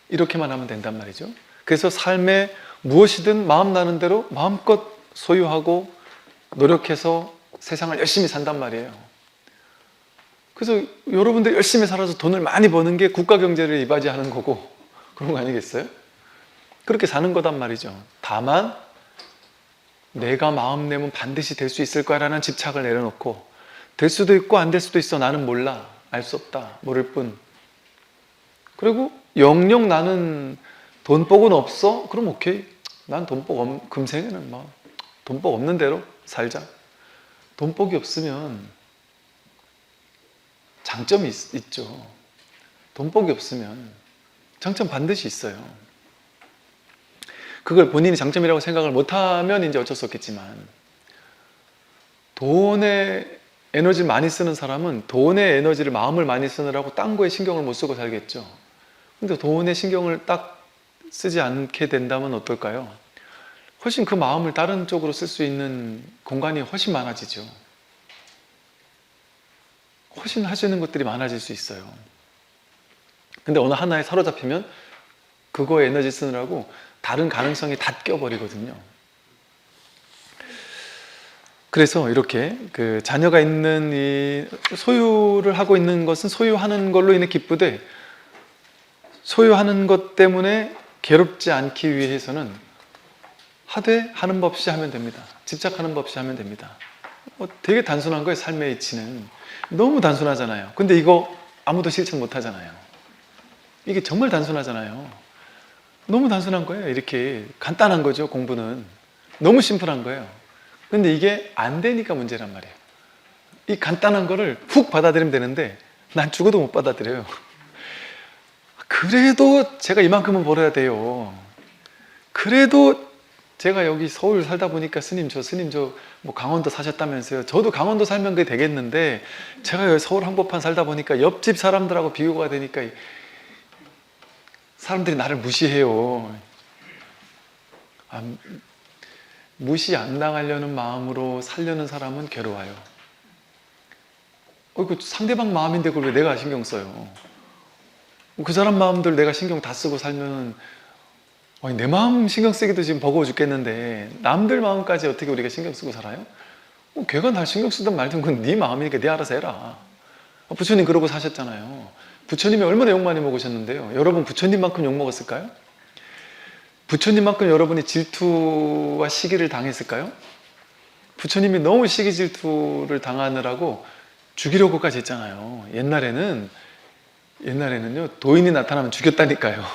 이렇게만 하면 된단 말이죠. 그래서 삶에 무엇이든 마음 나는 대로 마음껏 소유하고 노력해서 세상을 열심히 산단 말이에요. 그래서 여러분들 열심히 살아서 돈을 많이 버는 게 국가 경제를 이바지하는 거고 그런 거 아니겠어요? 그렇게 사는 거단 말이죠. 다만 내가 마음 내면 반드시 될 수 있을 거라는 집착을 내려놓고 될 수도 있고 안 될 수도 있어. 나는 몰라. 알 수 없다. 모를 뿐. 그리고 영영 나는 돈복은 없어? 그럼 오케이. 난 금생에는 뭐 돈복 없는 대로 살자. 돈복이 없으면 장점이 있죠. 돈복이 없으면 장점 반드시 있어요. 그걸 본인이 장점이라고 생각을 못하면 이제 어쩔 수 없겠지만, 돈에 에너지를 많이 쓰는 사람은 돈의 에너지를, 마음을 많이 쓰느라고 딴 거에 신경을 못 쓰고 살겠죠. 근데 돈에 신경을 딱 쓰지 않게 된다면 어떨까요? 훨씬 그 마음을 다른 쪽으로 쓸 수 있는 공간이 훨씬 많아지죠. 훨씬 할 수 있는 것들이 많아질 수 있어요. 근데 어느 하나에 사로잡히면 그거에 에너지 쓰느라고 다른 가능성이 다 껴버리거든요. 그래서 이렇게 그 자녀가 있는 이 소유를 하고 있는 것은 소유하는 걸로 인해 기쁘되, 소유하는 것 때문에 괴롭지 않기 위해서는 하되 하는 법 없이 하면 됩니다. 집착하는 법 없이 하면 됩니다. 되게 단순한 거예요. 삶의 이치는 너무 단순하잖아요. 근데 이거 아무도 실천 못 하잖아요. 이게 정말 단순하잖아요. 너무 단순한 거예요. 이렇게 간단한 거죠. 공부는 너무 심플한 거예요. 근데 이게 안 되니까 문제란 말이에요. 이 간단한 거를 훅 받아들이면 되는데 난 죽어도 못 받아들여요. 그래도 제가 이만큼은 벌어야 돼요. 그래도 제가 여기 서울 살다 보니까 스님 저 뭐 강원도 사셨다면서요. 저도 강원도 살면 그게 되겠는데 제가 여기 서울 한복판 살다 보니까 옆집 사람들하고 비교가 되니까 사람들이 나를 무시해요. 무시 안 당하려는 마음으로 살려는 사람은 괴로워요. 그 상대방 마음인데 그걸 왜 내가 신경 써요? 그 사람 마음들 내가 신경 다 쓰고 살면 내 마음 신경 쓰기도 지금 버거워 죽겠는데 남들 마음까지 어떻게 우리가 신경 쓰고 살아요? 걔가 날 신경 쓰든 말든 그건 네 마음이니까 네 알아서 해라. 부처님 그러고 사셨잖아요. 부처님이 얼마나 욕 많이 먹으셨는데요. 여러분 부처님만큼 욕 먹었을까요? 부처님만큼 여러분이 질투와 시기를 당했을까요? 부처님이 너무 시기 질투를 당하느라고 죽이려고까지 했잖아요. 옛날에는요 도인이 나타나면 죽였다니까요.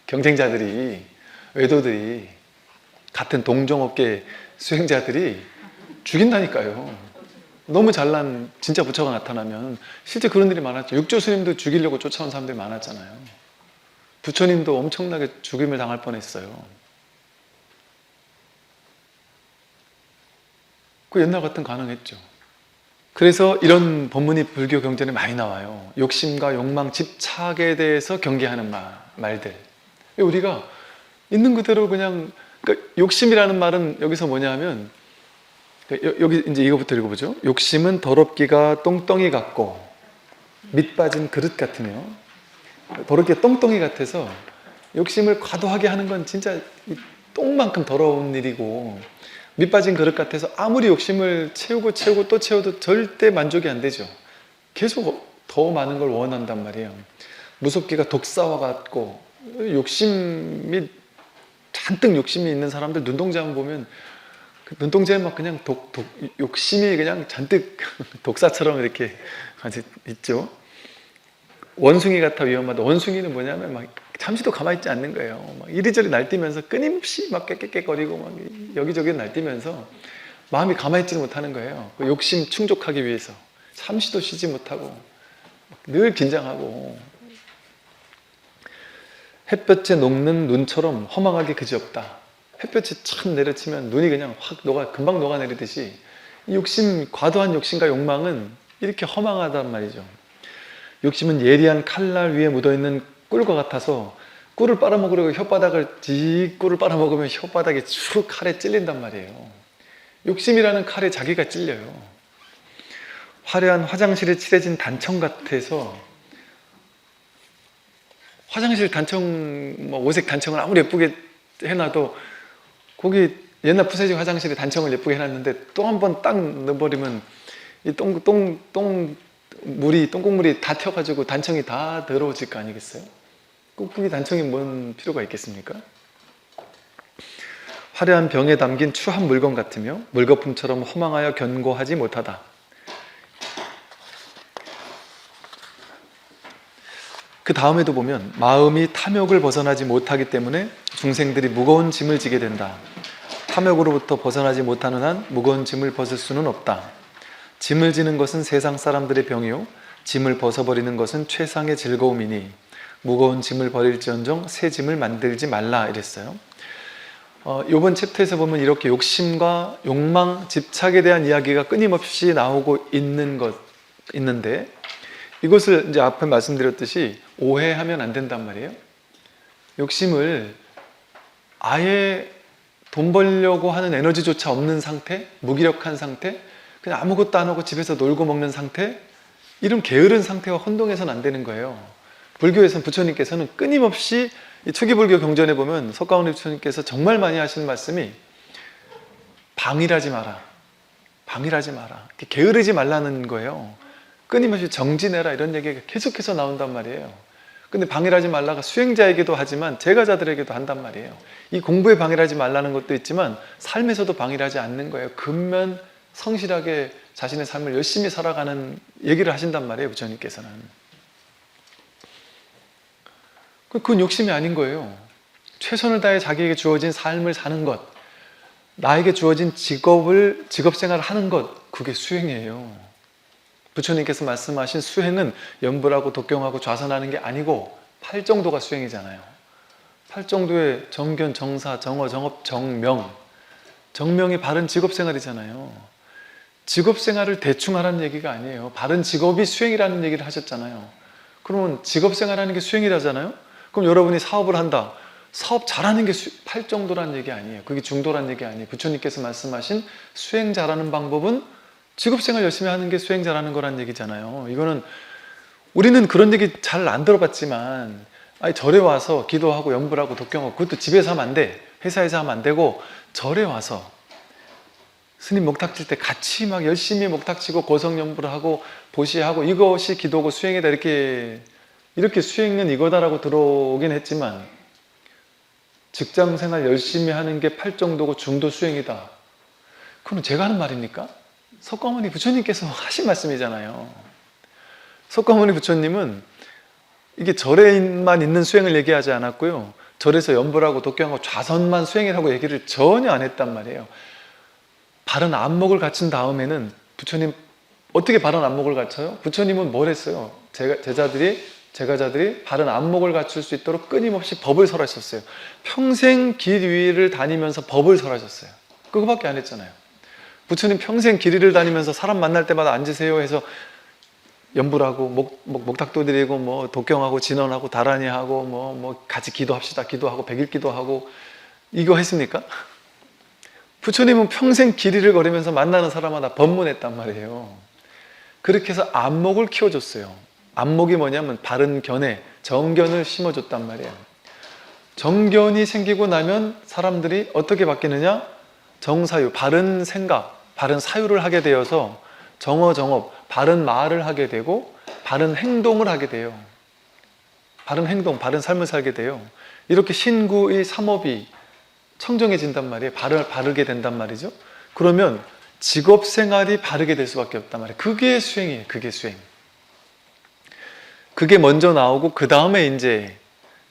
경쟁자들이, 외도들이, 같은 동종업계 수행자들이 죽인다니까요. 너무 잘난 진짜 부처가 나타나면. 실제 그런 일이 많았죠. 육조 스님도 죽이려고 쫓아온 사람들이 많았잖아요. 부처님도 엄청나게 죽임을 당할 뻔했어요. 그 옛날 같은 가능했죠. 그래서 이런 법문이 불교 경전에 많이 나와요. 욕심과 욕망, 집착에 대해서 경계하는 말들. 우리가 있는 그대로 그냥, 그러니까 욕심이라는 말은 여기서 뭐냐면, 여기 이제 이거부터 읽어보죠. 욕심은 더럽기가 똥덩이 같고 밑 빠진 그릇 같으며, 더럽기가 똥덩이 같아서 욕심을 과도하게 하는 건 진짜 똥만큼 더러운 일이고, 밑 빠진 그릇 같아서 아무리 욕심을 채우고 또 채워도 절대 만족이 안 되죠. 계속 더 많은 걸 원한단 말이에요. 무섭기가 독사와 같고, 잔뜩 욕심이 있는 사람들 눈동자만 보면 그 눈동자에 막 그냥 욕심이 그냥 잔뜩 독사처럼 이렇게 있죠. 원숭이 같아 위험하다. 원숭이는 뭐냐면 막 잠시도 가만히 있지 않는 거예요. 막 이리저리 날뛰면서 끊임없이 막 깨깨깨거리고 막 여기저기 날뛰면서 마음이 가만히 있지 못하는 거예요. 그 욕심 충족하기 위해서 잠시도 쉬지 못하고 늘 긴장하고. 햇볕에 녹는 눈처럼 허망하게 그지없다. 햇볕이 참 내려치면 눈이 그냥 확 금방 녹아내리듯이 이 과도한 욕심과 욕망은 이렇게 허망하단 말이죠. 욕심은 예리한 칼날 위에 묻어있는 꿀과 같아서 꿀을 빨아먹으려고 꿀을 빨아먹으면 혓바닥이 쭉 칼에 찔린단 말이에요. 욕심이라는 칼에 자기가 찔려요. 화려한 화장실에 칠해진 단청 같아서 화장실 단청, 오색 단청을 아무리 예쁘게 해놔도 거기 옛날 푸세식 화장실에 단청을 예쁘게 해놨는데 또 한 번 딱 넣어버리면 이 똥국물이 다 튀어가지고 단청이 다 더러워질 거 아니겠어요? 꾹꾹이 단청이 뭔 필요가 있겠습니까? 화려한 병에 담긴 추한 물건 같으며 물거품처럼 허망하여 견고하지 못하다. 그 다음에도 보면 마음이 탐욕을 벗어나지 못하기 때문에 중생들이 무거운 짐을 지게 된다. 탐욕으로부터 벗어나지 못하는 한 무거운 짐을 벗을 수는 없다. 짐을 지는 것은 세상 사람들의 병이요 짐을 벗어버리는 것은 최상의 즐거움이니 무거운 짐을 버릴지언정 새 짐을 만들지 말라 이랬어요. 이번 챕터에서 보면 이렇게 욕심과 욕망, 집착에 대한 이야기가 끊임없이 나오고 있는데 이것을 이제 앞에 말씀드렸듯이 오해하면 안 된단 말이에요. 욕심을 아예 돈 벌려고 하는 에너지조차 없는 상태, 무기력한 상태, 그냥 아무것도 안 하고 집에서 놀고 먹는 상태, 이런 게으른 상태와 혼동해서는 안 되는 거예요. 불교에서는 부처님께서는 끊임없이 이 초기불교 경전에 보면 석가모니 부처님께서 정말 많이 하시는 말씀이 방일하지 마라. 방일하지 마라. 게으르지 말라는 거예요. 끊임없이 정진해라 이런 얘기가 계속해서 나온단 말이에요. 근데 방일하지 말라가 수행자에게도 하지만 제가자들에게도 한단 말이에요. 이 공부에 방일하지 말라는 것도 있지만 삶에서도 방일하지 않는 거예요. 근면 성실하게 자신의 삶을 열심히 살아가는 얘기를 하신단 말이에요. 부처님께서는. 그건 욕심이 아닌 거예요. 최선을 다해 자기에게 주어진 삶을 사는 것, 나에게 주어진 직업생활을 하는 것, 그게 수행이에요. 부처님께서 말씀하신 수행은 연불하고 독경하고 좌선하는 게 아니고 팔정도가 수행이잖아요. 팔정도의 정견, 정사, 정어, 정업, 정명. 정명이 바른 직업생활이잖아요. 직업생활을 대충 하라는 얘기가 아니에요. 바른 직업이 수행이라는 얘기를 하셨잖아요. 그러면 직업생활하는 게 수행이라잖아요. 그럼 여러분이 사업을 한다. 사업 잘하는 게 팔정도라는 얘기 아니에요. 그게 중도라는 얘기 아니에요. 부처님께서 말씀하신 수행 잘하는 방법은 직업생활 열심히 하는 게 수행 잘하는 거란 얘기잖아요. 이거는 우리는 그런 얘기 잘 안 들어봤지만 절에 와서 기도하고 연불하고 독경하고 그것도 집에서 하면 안 돼. 회사에서 하면 안 되고 절에 와서 스님 목탁칠 때 같이 막 열심히 목탁치고 고성연불을 하고 보시하고 이것이 기도고 수행이다 이렇게 수행은 이거다라고 들어오긴 했지만 직장생활 열심히 하는 게 팔정도고 중도 수행이다. 그건 제가 하는 말입니까? 석가모니 부처님께서 하신 말씀이잖아요. 석가모니 부처님은 이게 절에만 있는 수행을 얘기하지 않았고요. 절에서 연불하고 독경하고 좌선만 수행이라고 얘기를 전혀 안 했단 말이에요. 바른 안목을 갖춘 다음에는 부처님 어떻게 바른 안목을 갖춰요? 부처님은 뭘 했어요? 제가자들이 바른 안목을 갖출 수 있도록 끊임없이 법을 설하셨어요. 평생 길 위를 다니면서 법을 설하셨어요. 그거밖에 안 했잖아요. 부처님 평생 길 위를 다니면서 사람 만날 때마다 앉으세요 해서 연불하고 목탁도 드리고 독경하고 진언하고 다라니하고 같이 기도하고 백일 기도하고 이거 했습니까? 부처님은 평생 길 위를 걸으면서 만나는 사람마다 법문했단 말이에요. 그렇게 해서 안목을 키워줬어요. 안목이 뭐냐면 바른 견해, 정견을 심어줬단 말이에요. 정견이 생기고 나면 사람들이 어떻게 바뀌느냐? 정사유, 바른 생각, 바른 사유를 하게 되어서 정어정업, 바른 말을 하게 되고 바른 행동을 하게 돼요. 바른 행동, 바른 삶을 살게 돼요. 이렇게 신구의 삼업이 청정해진단 말이에요. 바르게 된단 말이죠. 그러면 직업생활이 바르게 될 수밖에 없단 말이에요. 그게 수행이에요. 그게 수행. 그게 먼저 나오고 그 다음에 이제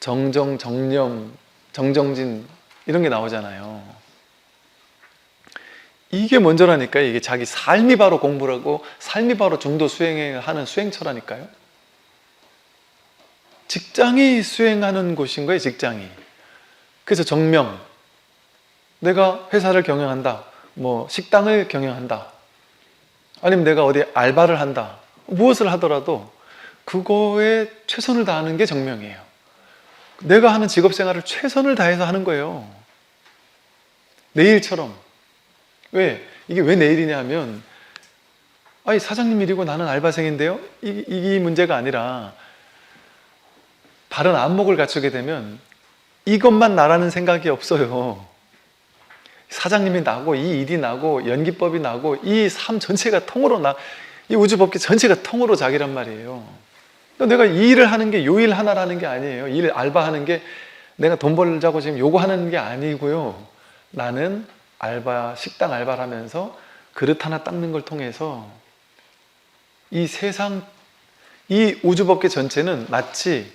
정정, 정념, 정정진 이런 게 나오잖아요. 이게 먼저라니까요. 이게 자기 삶이 바로 공부라고 삶이 바로 중도 수행을 하는 수행처라니까요. 직장이 수행하는 곳인 거예요, 직장이. 그래서 정명, 내가 회사를 경영한다, 뭐 식당을 경영한다, 아니면 내가 어디 알바를 한다, 무엇을 하더라도 그거에 최선을 다하는 게 정명이에요. 내가 하는 직업생활을 최선을 다해서 하는 거예요. 내일처럼. 왜? 이게 왜 내일이냐 하면, 아니 사장님 일이고 나는 알바생인데요? 이 문제가 아니라, 바른 안목을 갖추게 되면 이것만 나라는 생각이 없어요. 사장님이 나고, 이 일이 나고, 연기법이 나고, 이 삶 전체가 통으로 이 우주법계 전체가 통으로 자기란 말이에요. 내가 이 일을 하는 게 요 일 하나라는 게 아니에요. 일 알바하는 게 내가 돈 벌자고 지금 요거 하는 게 아니고요. 나는 식당 알바를 하면서 그릇 하나 닦는 걸 통해서 이 세상, 이 우주법계 전체는 마치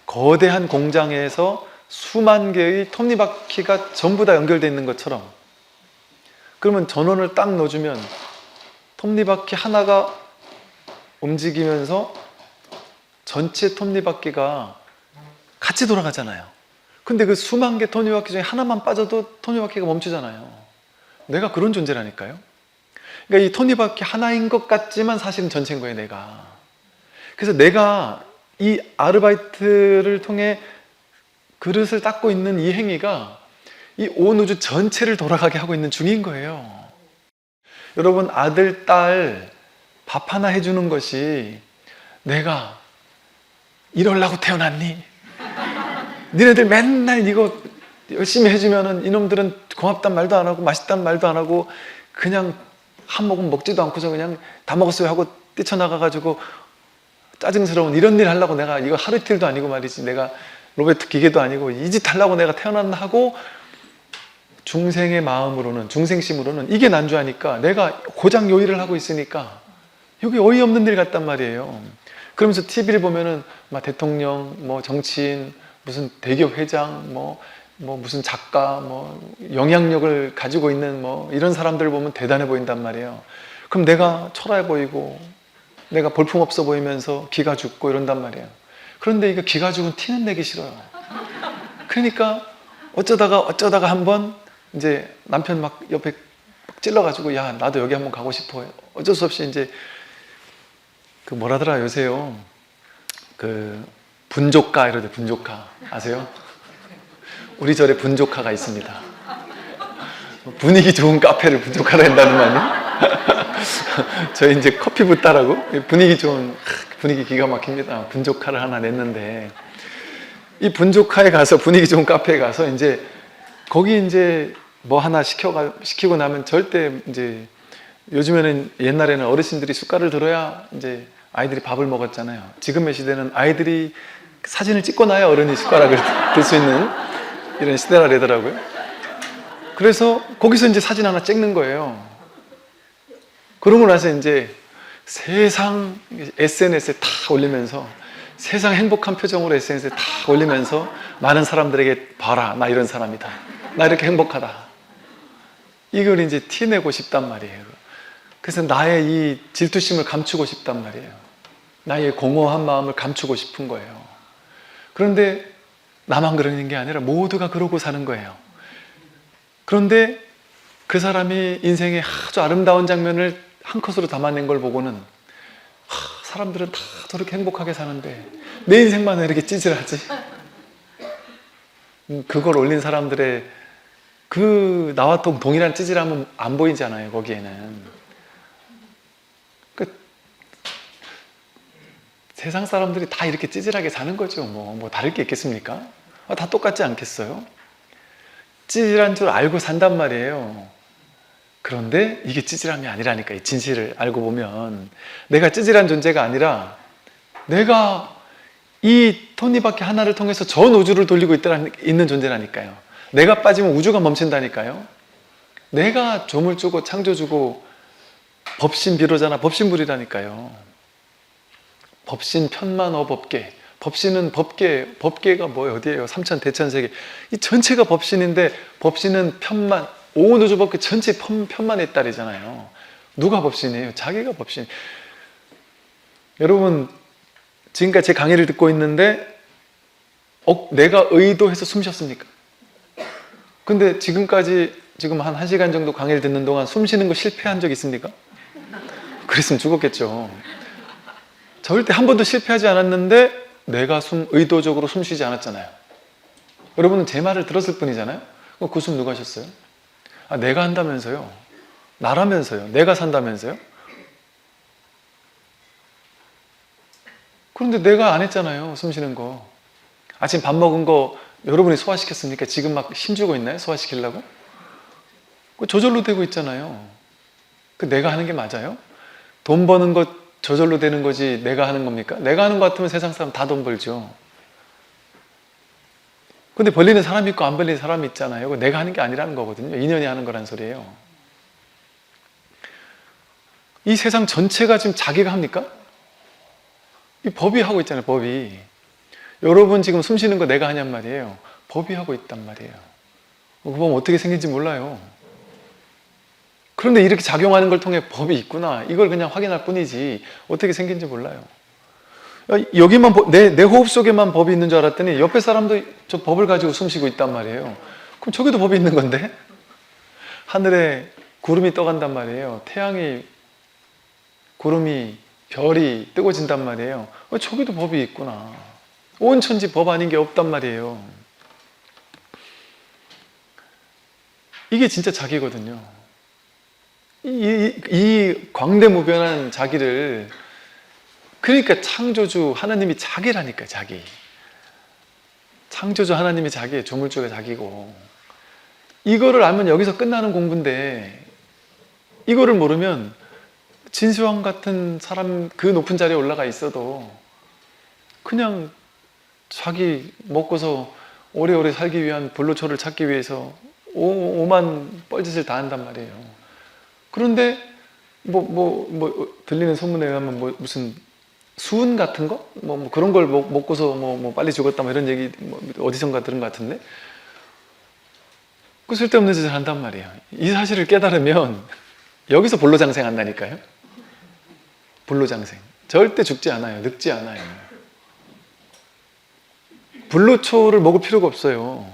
거대한 공장에서 수만 개의 톱니바퀴가 전부 다 연결되어 있는 것처럼, 그러면 전원을 딱 넣어주면 톱니바퀴 하나가 움직이면서 전체 톱니바퀴가 같이 돌아가잖아요. 근데 그 수만 개 톱니바퀴 중에 하나만 빠져도 톱니바퀴가 멈추잖아요. 내가 그런 존재라니까요. 그러니까 이 톱니바퀴 하나인 것 같지만 사실은 전체인 거예요, 내가. 그래서 내가 이 아르바이트를 통해 그릇을 닦고 있는 이 행위가 이 온 우주 전체를 돌아가게 하고 있는 중인 거예요. 여러분, 아들, 딸 밥 하나 해주는 것이 내가 이러려고 태어났니? 니네들 맨날 이거 열심히 해주면은 이놈들은 고맙단 말도 안 하고 맛있단 말도 안 하고 그냥 한 모금 먹지도 않고서 그냥 다 먹었어요 하고 뛰쳐나가가지고 짜증스러운 이런 일 하려고 내가, 이거 하루 이틀도 아니고 말이지, 내가 로베트 기계도 아니고 이 짓 하려고 내가 태어났나 하고 중생의 마음으로는, 중생심으로는 이게 난주하니까 내가 고작 요 일을 하고 있으니까 여기 어이없는 일 같단 말이에요. 그러면서 TV를 보면은 막 대통령, 뭐 정치인, 무슨 대기업 회장, 뭐 무슨 작가, 뭐 영향력을 가지고 있는 뭐 이런 사람들 보면 대단해 보인단 말이에요. 그럼 내가 초라해 보이고 내가 볼품없어 보이면서 기가 죽고 이런단 말이에요. 그런데 이거 기가 죽은 티는 내기 싫어요. 그러니까 어쩌다가 한번 이제 남편 막 옆에 찔러가지고, 야 나도 여기 한번 가고 싶어. 어쩔 수 없이 이제 그 뭐라더라 요새요, 그 분조카 이러죠. 분조카 아세요? 우리 절에 분조카가 있습니다. 분위기 좋은 카페를 분조카라 한다는 말이에요. 저희 이제 커피 붓다라고 분위기 좋은, 분위기 기가 막힙니다. 분조카를 하나 냈는데, 이 분조카에 가서, 분위기 좋은 카페에 가서 이제 거기 이제 뭐 하나 시키고 나면 절대 이제, 요즘에는, 옛날에는 어르신들이 숟가락을 들어야 이제 아이들이 밥을 먹었잖아요. 지금의 시대는 아이들이 사진을 찍고 나야 어른이 숟가락을 들 수 있는 이런 시대라 그러더라고요. 그래서 거기서 이제 사진 하나 찍는 거예요. 그러고 나서 이제 세상 SNS에 다 올리면서, 세상 행복한 표정으로 SNS에 다 올리면서 많은 사람들에게 봐라, 나 이런 사람이다, 나 이렇게 행복하다, 이걸 이제 티내고 싶단 말이에요. 그래서 나의 이 질투심을 감추고 싶단 말이에요. 나의 공허한 마음을 감추고 싶은 거예요. 그런데 나만 그러는 게 아니라 모두가 그러고 사는 거예요. 그런데 그 사람이 인생의 아주 아름다운 장면을 한 컷으로 담아낸 걸 보고는, 사람들은 다 저렇게 행복하게 사는데 내 인생만 왜 이렇게 찌질하지? 그걸 올린 사람들의 그 나와 동일한 찌질함은 안 보이잖아요, 거기에는. 세상 사람들이 다 이렇게 찌질하게 사는 거죠. 뭐 다를 게 있겠습니까? 다 똑같지 않겠어요? 찌질한 줄 알고 산단 말이에요. 그런데 이게 찌질함이 아니라니까. 이 진실을 알고 보면 내가 찌질한 존재가 아니라 내가 이 톱니바퀴 하나를 통해서 전 우주를 돌리고 있는 존재라니까요. 내가 빠지면 우주가 멈춘다니까요. 내가 조물주고 창조주고 법신비로자나 법신불이라니까요. 법신 편만어 법계. 법신은 법계가 뭐예요? 어디예요? 삼천 대천세계. 이 전체가 법신인데, 법신은 편만, 온 우주 법계 전체 편만의 딸이잖아요. 누가 법신이에요? 자기가 법신. 여러분, 지금까지 제 강의를 듣고 있는데 내가 의도해서 숨 쉬었습니까? 근데 지금까지 지금 한 1시간 정도 강의를 듣는 동안 숨 쉬는 거 실패한 적 있습니까? 그랬으면 죽었겠죠. 절대 한 번도 실패하지 않았는데 내가 의도적으로 숨 쉬지 않았잖아요. 여러분은 제 말을 들었을 뿐이잖아요. 그 숨 누가 하셨어요? 내가 한다면서요. 나라면서요. 내가 산다면서요. 그런데 내가 안 했잖아요. 숨 쉬는 거. 아침 밥 먹은 거 여러분이 소화시켰습니까? 지금 막 힘주고 있나요? 소화시키려고? 저절로 되고 있잖아요. 내가 하는 게 맞아요? 돈 버는 것 저절로 되는 거지 내가 하는 겁니까? 내가 하는 것 같으면 세상 사람 다 돈 벌죠. 근데 벌리는 사람이 있고 안 벌리는 사람이 있잖아요. 그거 내가 하는 게 아니라는 거거든요. 인연이 하는 거란 소리예요. 이 세상 전체가 지금 자기가 합니까? 이 법이 하고 있잖아요. 법이. 여러분 지금 숨 쉬는 거 내가 하냔 말이에요. 법이 하고 있단 말이에요. 그거 보면 어떻게 생긴지 몰라요. 그런데 이렇게 작용하는 걸 통해 법이 있구나. 이걸 그냥 확인할 뿐이지 어떻게 생긴지 몰라요. 여기만 내 호흡 속에만 법이 있는 줄 알았더니 옆에 사람도 저 법을 가지고 숨 쉬고 있단 말이에요. 그럼 저기도 법이 있는 건데? 하늘에 구름이 떠간단 말이에요. 태양이, 구름이, 별이 뜨거워진단 말이에요. 저기도 법이 있구나. 온 천지 법 아닌 게 없단 말이에요. 이게 진짜 자기거든요. 이 광대무변한 자기를, 그러니까 창조주 하나님이 자기라니까. 자기. 창조주 하나님이 자기예요. 조물주가 자기고. 이거를 알면 여기서 끝나는 공부인데 이거를 모르면 진시황 같은 사람 그 높은 자리에 올라가 있어도 그냥 자기 먹고서 오래오래 살기 위한 불로초를 찾기 위해서 오만 뻘짓을 다 한단 말이에요. 그런데 들리는 소문에 의하면 무슨 수은 같은 거? 그런 걸 먹고서 빨리 죽었다 이런 얘기 어디선가 들은 것 같은데 그 쓸데없는 짓을 한단 말이에요. 이 사실을 깨달으면 여기서 불로장생 한다니까요. 불로장생. 절대 죽지 않아요. 늙지 않아요. 불로초를 먹을 필요가 없어요.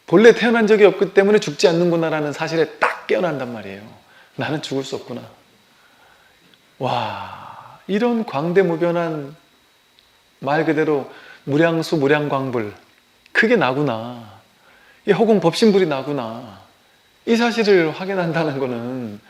본래 태어난 적이 없기 때문에 죽지 않는구나라는 사실에 딱 깨어난단 말이에요. 나는 죽을 수 없구나. 와, 이런 광대무변한 말 그대로 무량수 무량광불, 그게 나구나. 이 허공 법신불이 나구나. 이 사실을 확인한다는 거는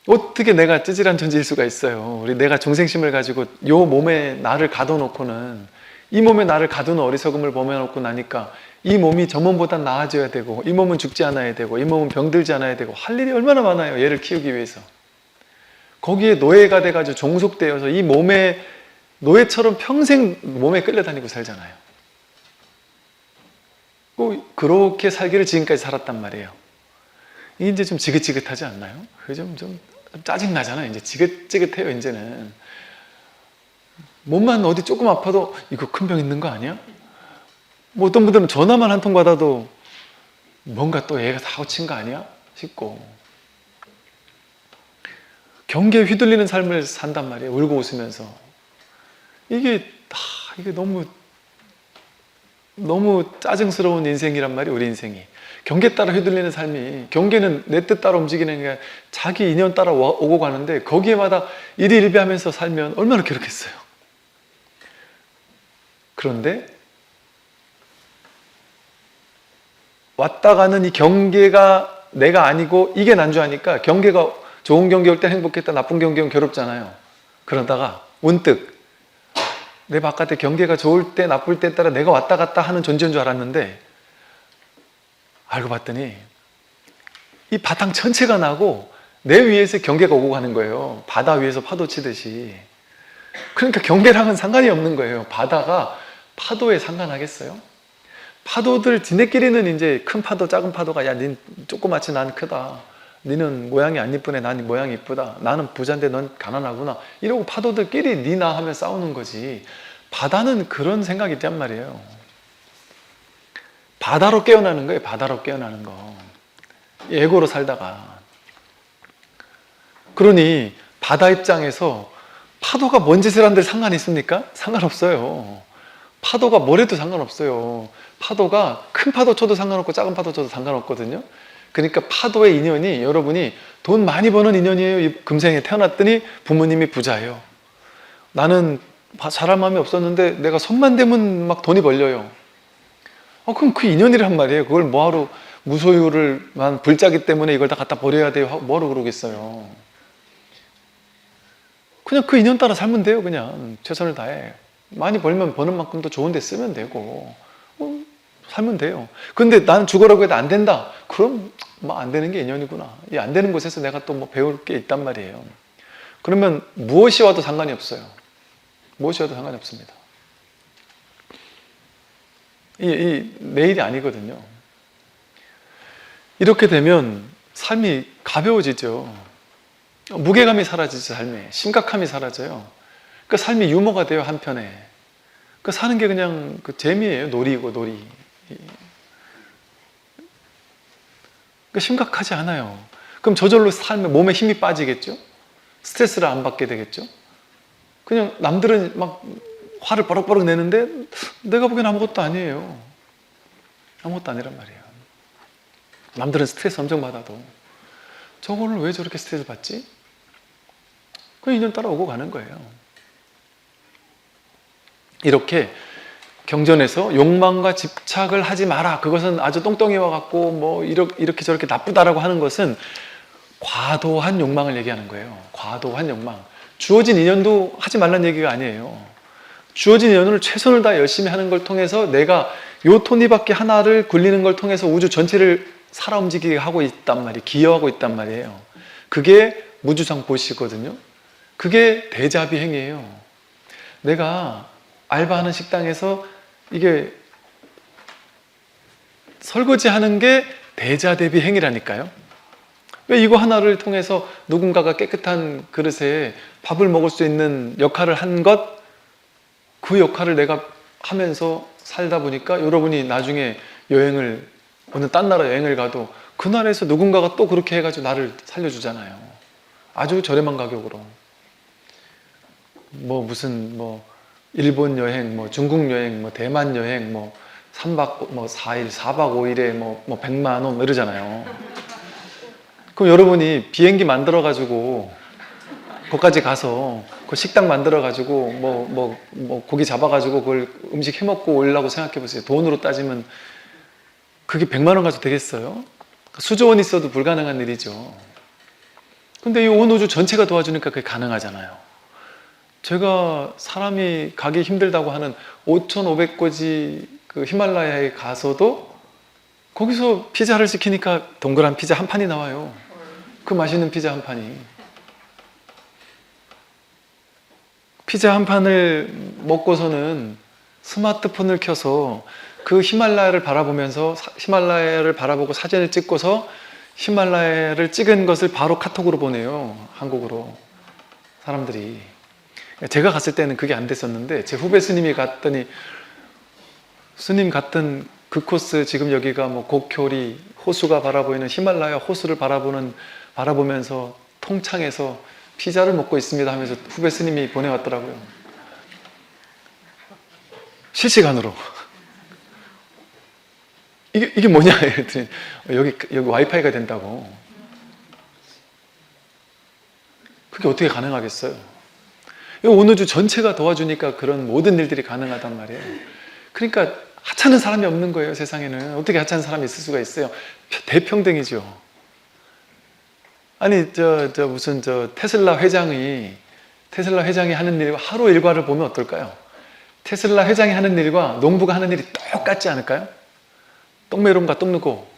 어떻게 내가 찌질한 존재일 수가 있어요. 내가 중생심을 가지고 요 몸에 나를 가둬놓고는, 이 몸에 나를 가두는 어리석음을 범해놓고 나니까 이 몸이 저 몸보다 나아져야 되고, 이 몸은 죽지 않아야 되고, 이 몸은 병들지 않아야 되고, 할 일이 얼마나 많아요. 얘를 키우기 위해서. 거기에 노예가 돼가지고 종속되어서 이 몸에 노예처럼 평생 몸에 끌려다니고 살잖아요. 그렇게 살기를 지금까지 살았단 말이에요. 이게 이제 좀 지긋지긋하지 않나요? 그게 좀 짜증나잖아요. 이제 지긋지긋해요, 이제는. 몸만 어디 조금 아파도 이거 큰 병 있는 거 아니야? 어떤 분들은 전화만 한 통 받아도 뭔가 또 얘가 사고 친 거 아니야? 싶고. 경계에 휘둘리는 삶을 산단 말이에요. 울고 웃으면서. 이게 너무 짜증스러운 인생이란 말이에요. 우리 인생이. 경계 따라 휘둘리는 삶이, 경계는 내 뜻 따라 움직이는 게 자기 인연 따라 오고 가는데 거기에마다 일희일비하면서 살면 얼마나 괴롭겠어요. 그런데 왔다 가는 이 경계가 내가 아니고 이게 난주하니까, 경계가 좋은 경계 올 때 행복했다, 나쁜 경계 오면 괴롭잖아요. 그러다가 문득 내 바깥에 경계가 좋을 때 나쁠 때 따라 내가 왔다 갔다 하는 존재인 줄 알았는데, 알고 봤더니 이 바탕 전체가 나고 내 위에서 경계가 오고 가는 거예요. 바다 위에서 파도 치듯이. 그러니까 경계랑은 상관이 없는 거예요. 바다가 파도에 상관하겠어요? 파도들 지네끼리는 이제 큰 파도 작은 파도가, 야, 닌 조그맣지 난 크다, 니는 모양이 안 이쁘네, 난 모양이 이쁘다, 나는 부자인데 넌 가난하구나, 이러고 파도들끼리 니나 하며 싸우는 거지. 바다는 그런 생각이 있단 말이에요. 바다로 깨어나는 거예요. 바다로 깨어나는 거. 예고로 살다가. 그러니 바다 입장에서 파도가 뭔 짓을 한들 상관이 있습니까? 상관없어요. 파도가 뭐래도 상관없어요. 파도가 큰 파도 쳐도 상관없고 작은 파도 쳐도 상관없거든요. 그러니까 파도의 인연이, 여러분이 돈 많이 버는 인연이에요. 이 금생에 태어났더니 부모님이 부자예요. 나는 잘할 마음이 없었는데 내가 손만 대면 막 돈이 벌려요. 그럼 그 인연이란 말이에요. 그걸 뭐하러 무소유를만 불자기 때문에 이걸 다 갖다 버려야 돼요. 뭐하러 그러겠어요. 그냥 그 인연 따라 살면 돼요. 그냥 최선을 다해. 많이 벌면 버는 만큼 더 좋은 데 쓰면 되고 살면 돼요. 근데 나는 죽으라고 해도 안 된다. 그럼 뭐 안 되는 게 인연이구나. 이 안 되는 곳에서 내가 또 뭐 배울 게 있단 말이에요. 그러면 무엇이 와도 상관이 없어요. 무엇이 와도 상관이 없습니다. 내일이 아니거든요. 이렇게 되면 삶이 가벼워지죠. 무게감이 사라지죠. 삶에 심각함이 사라져요. 그 삶이 유머가 돼요. 한편에 그 사는 게 그냥 그 재미예요. 놀이고 놀이. 그 심각하지 않아요. 그럼 저절로 삶에 몸에 힘이 빠지겠죠. 스트레스를 안 받게 되겠죠. 그냥 남들은 막 화를 버럭버럭 내는데 내가 보기엔 아무것도 아니에요. 아무것도 아니란 말이에요. 남들은 스트레스 엄청 받아도 저거는 왜 저렇게 스트레스 받지? 그 인연 따라오고 가는 거예요. 이렇게 경전에서 욕망과 집착을 하지 마라. 그것은 아주 똥덩이와 같고 뭐 이렇게 저렇게 나쁘다라고 하는 것은 과도한 욕망을 얘기하는 거예요. 과도한 욕망. 주어진 인연도 하지 말라는 얘기가 아니에요. 주어진 인연을 최선을 다 열심히 하는 걸 통해서 내가 요 톱니바퀴 하나를 굴리는 걸 통해서 우주 전체를 살아 움직이게 하고 있단 말이에요. 기여하고 있단 말이에요. 그게 무주상보시거든요. 그게 대자비 행위예요. 내가 알바하는 식당에서 이게 설거지하는 게 대자대비 행위라니까요. 왜 이거 하나를 통해서 누군가가 깨끗한 그릇에 밥을 먹을 수 있는 역할을 한 것, 그 역할을 내가 하면서 살다 보니까 여러분이 나중에 여행을 어느 딴 나라 여행을 가도 그 나라에서 누군가가 또 그렇게 해가지고 나를 살려주잖아요. 아주 저렴한 가격으로. 뭐 무슨 뭐 일본 여행, 뭐 중국 여행, 뭐 대만 여행, 뭐 3박 뭐 4일, 4박 5일에 뭐 100만 원 이러잖아요. 그럼 여러분이 비행기 만들어 가지고 거기까지 가서 그 식당 만들어 가지고 뭐 고기 잡아 가지고 그걸 음식 해 먹고 오려고 생각해 보세요. 돈으로 따지면 그게 100만 원 가지고 되겠어요? 수조 원 있어도 불가능한 일이죠. 근데 이 온 우주 전체가 도와주니까 그게 가능하잖아요. 제가 사람이 가기 힘들다고 하는 5,500고지 그 히말라야에 가서도 거기서 피자를 시키니까 동그란 피자 한 판이 나와요. 그 맛있는 피자 한 판이. 피자 한 판을 먹고서는 스마트폰을 켜서 그 히말라야를 바라보면서 히말라야를 바라보고 사진을 찍고서 히말라야를 찍은 것을 바로 카톡으로 보내요. 한국으로. 사람들이. 제가 갔을 때는 그게 안 됐었는데 제 후배 스님이 갔더니 스님 갔던 그 코스 지금 여기가 뭐 곡효리 호수가 바라보이는 히말라야 호수를 바라보면서 통창에서 피자를 먹고 있습니다 하면서 후배 스님이 보내왔더라고요. 실시간으로. 이게 뭐냐 이랬더니 여기 와이파이가 된다고. 그게 어떻게 가능하겠어요? 온 우주 전체가 도와주니까 그런 모든 일들이 가능하단 말이에요. 그러니까 하찮은 사람이 없는 거예요. 세상에는. 어떻게 하찮은 사람이 있을 수가 있어요? 대평등이죠. 아니 무슨 테슬라 회장이 하는 일과 하루 일과를 보면 어떨까요? 테슬라 회장이 하는 일과 농부가 하는 일이 똑같지 않을까요? 똥매론과 똥누고.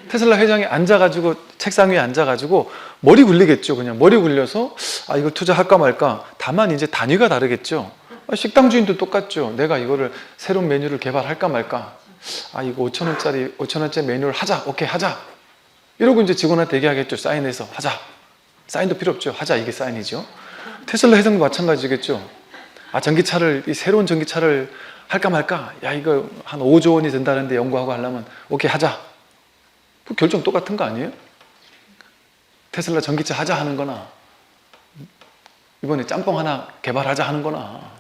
테슬라 회장이 앉아가지고 책상 위에 앉아가지고 머리 굴리겠죠. 그냥 머리 굴려서 이걸 투자할까 말까. 다만 이제 단위가 다르겠죠. 식당 주인도 똑같죠. 내가 이거를 새로운 메뉴를 개발할까 말까. 이거 5,000원짜리 메뉴를 하자. 오케이 하자. 이러고 이제 직원한테 얘기하겠죠. 사인해서 하자. 사인도 필요 없죠. 하자. 이게 사인이죠. 테슬라 회장도 마찬가지겠죠. 이 새로운 전기차를 할까 말까. 이거 한 5조 원이 든다는데 연구하고 하려면 오케이 하자. 그 결정 똑같은 거 아니에요? 테슬라 전기차 하자 하는 거나 이번에 짬뽕 하나 개발하자 하는 거나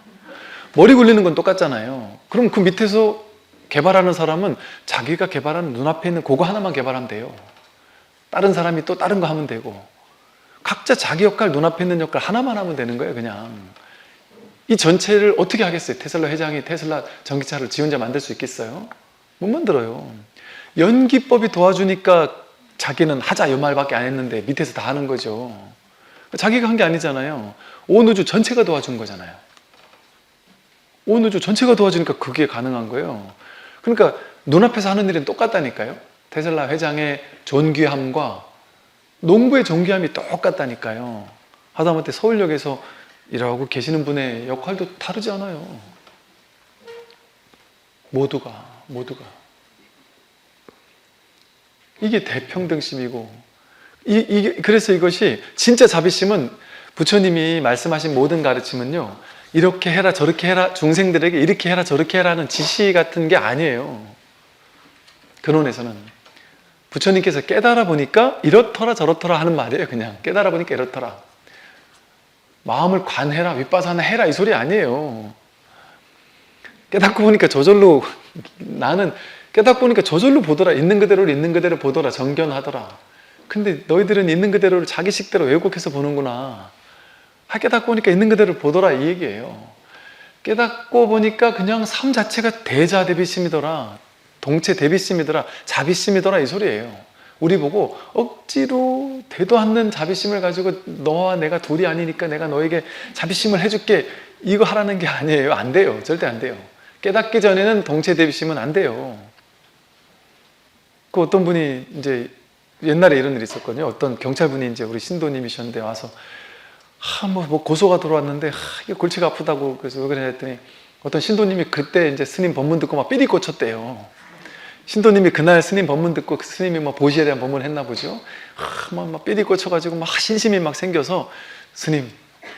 머리 굴리는 건 똑같잖아요. 그럼 그 밑에서 개발하는 사람은 자기가 개발하는 눈앞에 있는 그거 하나만 개발하면 돼요. 다른 사람이 또 다른 거 하면 되고, 각자 자기 역할, 눈앞에 있는 역할 하나만 하면 되는 거예요. 그냥 이 전체를 어떻게 하겠어요? 테슬라 회장이 테슬라 전기차를 지 혼자 만들 수 있겠어요? 못 만들어요. 연기법이 도와주니까 자기는 하자 이 말밖에 안 했는데 밑에서 다 하는 거죠. 자기가 한 게 아니잖아요. 온 우주 전체가 도와준 거잖아요. 온 우주 전체가 도와주니까 그게 가능한 거예요. 그러니까 눈앞에서 하는 일은 똑같다니까요. 테슬라 회장의 존귀함과 농부의 존귀함이 똑같다니까요. 하다못해 서울역에서 일하고 계시는 분의 역할도 다르지 않아요. 모두가 이게 대평등심이고, 그래서 이것이 진짜 자비심은, 부처님이 말씀하신 모든 가르침은요, 이렇게 해라 저렇게 해라, 중생들에게 이렇게 해라 저렇게 해라는 지시 같은 게 아니에요. 근원에서는 부처님께서 깨달아 보니까 이렇더라 저렇더라 하는 말이에요. 그냥 깨달아 보니까 이렇더라. 마음을 관해라, 윗바사나 해라 이 소리 아니에요. 깨닫고 보니까 저절로, 나는 깨닫고 보니까 저절로 보더라. 있는 그대로를 있는 그대로 보더라. 정견하더라. 근데 너희들은 있는 그대로를 자기식대로 왜곡해서 보는구나. 깨닫고 보니까 있는 그대로 보더라 이 얘기예요. 깨닫고 보니까 그냥 삶 자체가 대자 대비심이더라, 동체 대비심이더라, 자비심이더라 이 소리예요. 우리 보고 억지로 되도 않는 자비심을 가지고 너와 내가 둘이 아니니까 내가 너에게 자비심을 해줄게 이거 하라는 게 아니에요. 안 돼요. 절대 안 돼요. 깨닫기 전에는 동체 대비심은 안 돼요. 그 어떤 분이 이제 옛날에 이런 일이 있었거든요. 어떤 경찰분이 이제 우리 신도님이셨는데 와서 뭐 고소가 들어왔는데 이게 골치가 아프다고, 그래서 왜 그래 했더니 어떤 신도님이 그때 이제 스님 법문 듣고 막 삐리 꽂혔대요. 신도님이 그날 스님 법문 듣고 스님이 막 보시에 대한 법문을 했나 보죠. 막 삐리 꽂혀가지고 막 신심이 막 생겨서, 스님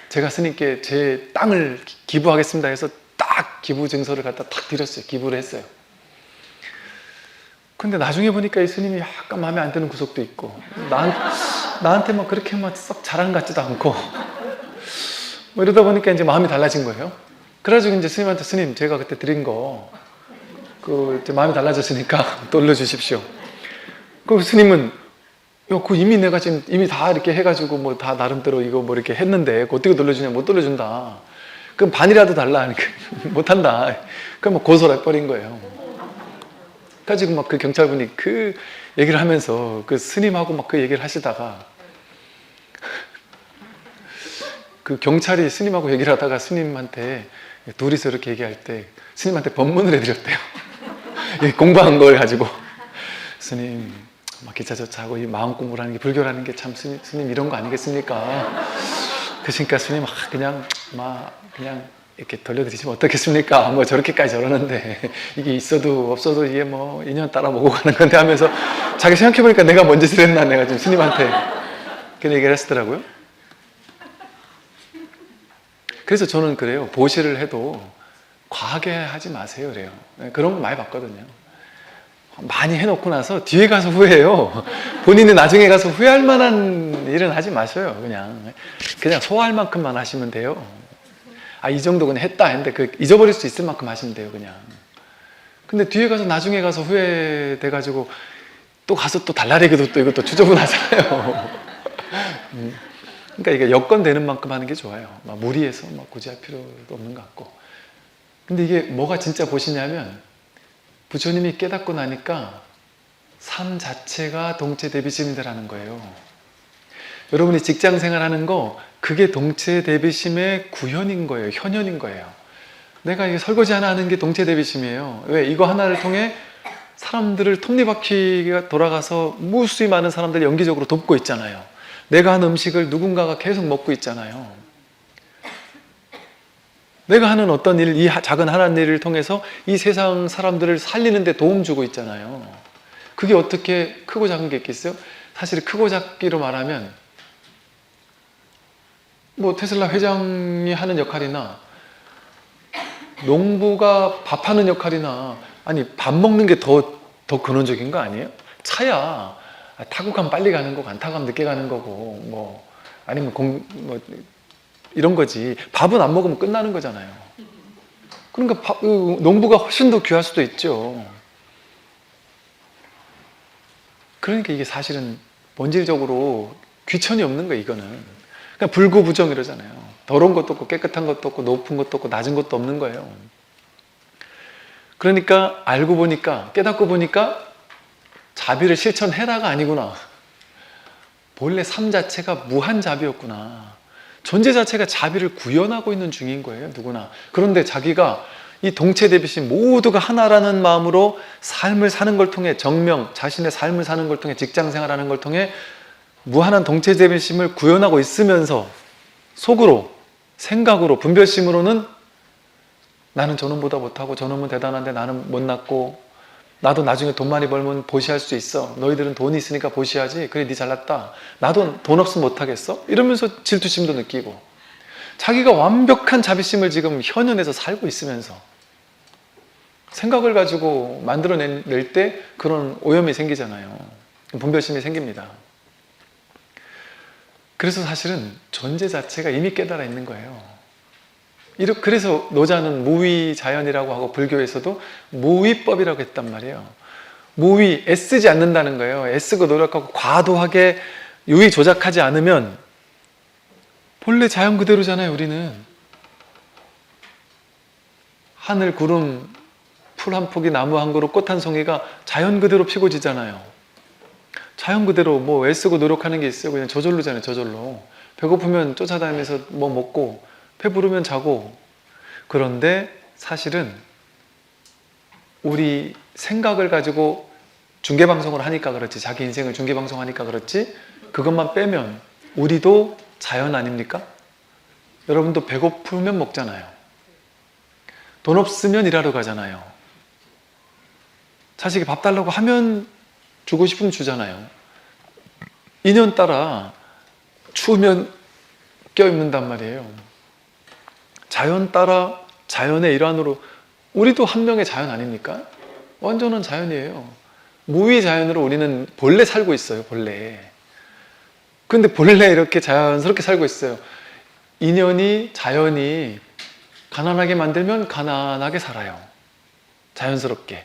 제가 스님께 제 땅을 기부하겠습니다 해서 딱 기부 증서를 갖다 탁 드렸어요. 기부를 했어요. 근데 나중에 보니까 이 스님이 약간 마음에 안 드는 구석도 있고, 나한테 막 그렇게 막 썩 자랑 같지도 않고, 뭐 이러다 보니까 이제 마음이 달라진 거예요. 그래가지고 이제 스님한테, 스님 제가 그때 드린 거 이제 마음이 달라졌으니까 돌려주십시오. 그 스님은 그 이미 내가 지금 이미 다 이렇게 해가지고 뭐 다 나름대로 이거 뭐 이렇게 했는데 어떻게 돌려주냐. 못 돌려준다. 그럼 반이라도 달라 하니까 못한다. 그럼 뭐 고소를 해버린 거예요. 가지고 막 그 경찰분이 그 얘기를 하면서 그 스님하고 막 그 얘기를 하시다가, 그 경찰이 스님하고 얘기를 하다가 스님한테 둘이서 이렇게 얘기할 때 스님한테 법문을 해드렸대요. 공부한 걸 가지고, 스님 막 기차조차하고 이 마음 공부를 하는 게, 불교라는 게 참 스님 이런 거 아니겠습니까? 그러니까 스님 그냥 이렇게 돌려드리시면 어떻겠습니까? 뭐 저렇게까지 저러는데 이게 있어도 없어도 이게 뭐 인연 따라 보고 가는 건데 하면서, 자기 생각해보니까 내가 뭔 짓을 했나, 내가 지금 스님한테 그런 얘기를 했더라고요. 그래서 저는 그래요. 보시를 해도 과하게 하지 마세요. 그래요. 그런 거 많이 봤거든요. 많이 해놓고 나서 뒤에 가서 후회해요. 본인이 나중에 가서 후회할 만한 일은 하지 마셔요. 그냥 소화할 만큼만 하시면 돼요. 이 정도 그냥 했다 했는데 잊어버릴 수 있을 만큼 하시면 돼요. 그냥. 근데 뒤에 가서 나중에 가서 후회돼가지고 또 가서 또 달라리기도 또 이것도 주저분하잖아요. 그러니까 이게 여건 되는 만큼 하는 게 좋아요. 막 무리해서 막 굳이 할 필요도 없는 것 같고. 근데 이게 뭐가 진짜 보시냐면, 부처님이 깨닫고 나니까 삶 자체가 동체 대비심이라는 거예요. 여러분이 직장 생활하는 거, 그게 동체 대비심의 구현인 거예요. 현현인 거예요. 내가 이게 설거지 하나 하는 게 동체 대비심이에요. 왜? 이거 하나를 통해 사람들을 톱니바퀴가 돌아가서 무수히 많은 사람들을 연기적으로 돕고 있잖아요. 내가 한 음식을 누군가가 계속 먹고 있잖아요. 내가 하는 어떤 일, 이 작은 하나의 일을 통해서 이 세상 사람들을 살리는 데 도움 주고 있잖아요. 그게 어떻게 크고 작은 게 있겠어요? 사실 크고 작기로 말하면 뭐 테슬라 회장이 하는 역할이나 농부가 밥하는 역할이나, 아니 밥 먹는 게 더 근원적인 거 아니에요? 차야 타고 가면 빨리 가는 거고 안 타고 가면 늦게 가는 거고, 뭐 아니면 이런 거지. 밥은 안 먹으면 끝나는 거잖아요. 그러니까 농부가 훨씬 더 귀할 수도 있죠. 그러니까 이게 사실은 본질적으로 귀천이 없는 거예요, 이거는. 그냥 불구부정 이러잖아요. 더러운 것도 없고 깨끗한 것도 없고 높은 것도 없고 낮은 것도 없는 거예요. 그러니까 알고 보니까, 깨닫고 보니까 자비를 실천해라가 아니구나. 본래 삶 자체가 무한자비였구나. 존재 자체가 자비를 구현하고 있는 중인 거예요, 누구나. 그런데 자기가 이 동체대비심 모두가 하나라는 마음으로 삶을 사는 걸 통해 정명, 자신의 삶을 사는 걸 통해 직장생활하는 걸 통해 무한한 동체대비심을 구현하고 있으면서 속으로, 생각으로, 분별심으로는 나는 저놈보다 못하고 저놈은 대단한데 나는 못났고 나도 나중에 돈 많이 벌면 보시할 수 있어. 너희들은 돈이 있으니까 보시하지. 그래, 네 잘났다. 나도 돈 없으면 못하겠어? 이러면서 질투심도 느끼고 자기가 완벽한 자비심을 지금 현현에서 살고 있으면서 생각을 가지고 만들어낼 때 그런 오염이 생기잖아요. 분별심이 생깁니다. 그래서 사실은 존재 자체가 이미 깨달아 있는 거예요. 그래서 노자는 무위자연이라고 하고 불교에서도 무위법이라고 했단 말이에요. 무위, 애쓰지 않는다는 거예요. 애쓰고 노력하고 과도하게 유의 조작하지 않으면 본래 자연 그대로잖아요, 우리는. 하늘, 구름, 풀 한 폭이, 나무 한 그루, 꽃 한 송이가 자연 그대로 피고 지잖아요. 자연 그대로 뭐 애쓰고 노력하는 게 있어요. 그냥 저절로잖아요, 저절로. 배고프면 쫓아다니면서 뭐 먹고 배부르면 자고. 그런데 사실은 우리 생각을 가지고 중계방송을 하니까 그렇지, 자기 인생을 중계방송하니까 그렇지, 그것만 빼면 우리도 자연 아닙니까? 여러분도 배고프면 먹잖아요. 돈 없으면 일하러 가잖아요. 자식이 밥 달라고 하면 주고 싶으면 주잖아요. 인연 따라 추우면 껴입는단 말이에요. 자연 따라 자연의 일환으로 우리도 한 명의 자연 아닙니까? 완전한 자연이에요. 무위자연으로 우리는 본래 살고 있어요, 본래. 근데 본래 이렇게 자연스럽게 살고 있어요. 인연이, 자연이 가난하게 만들면 가난하게 살아요. 자연스럽게.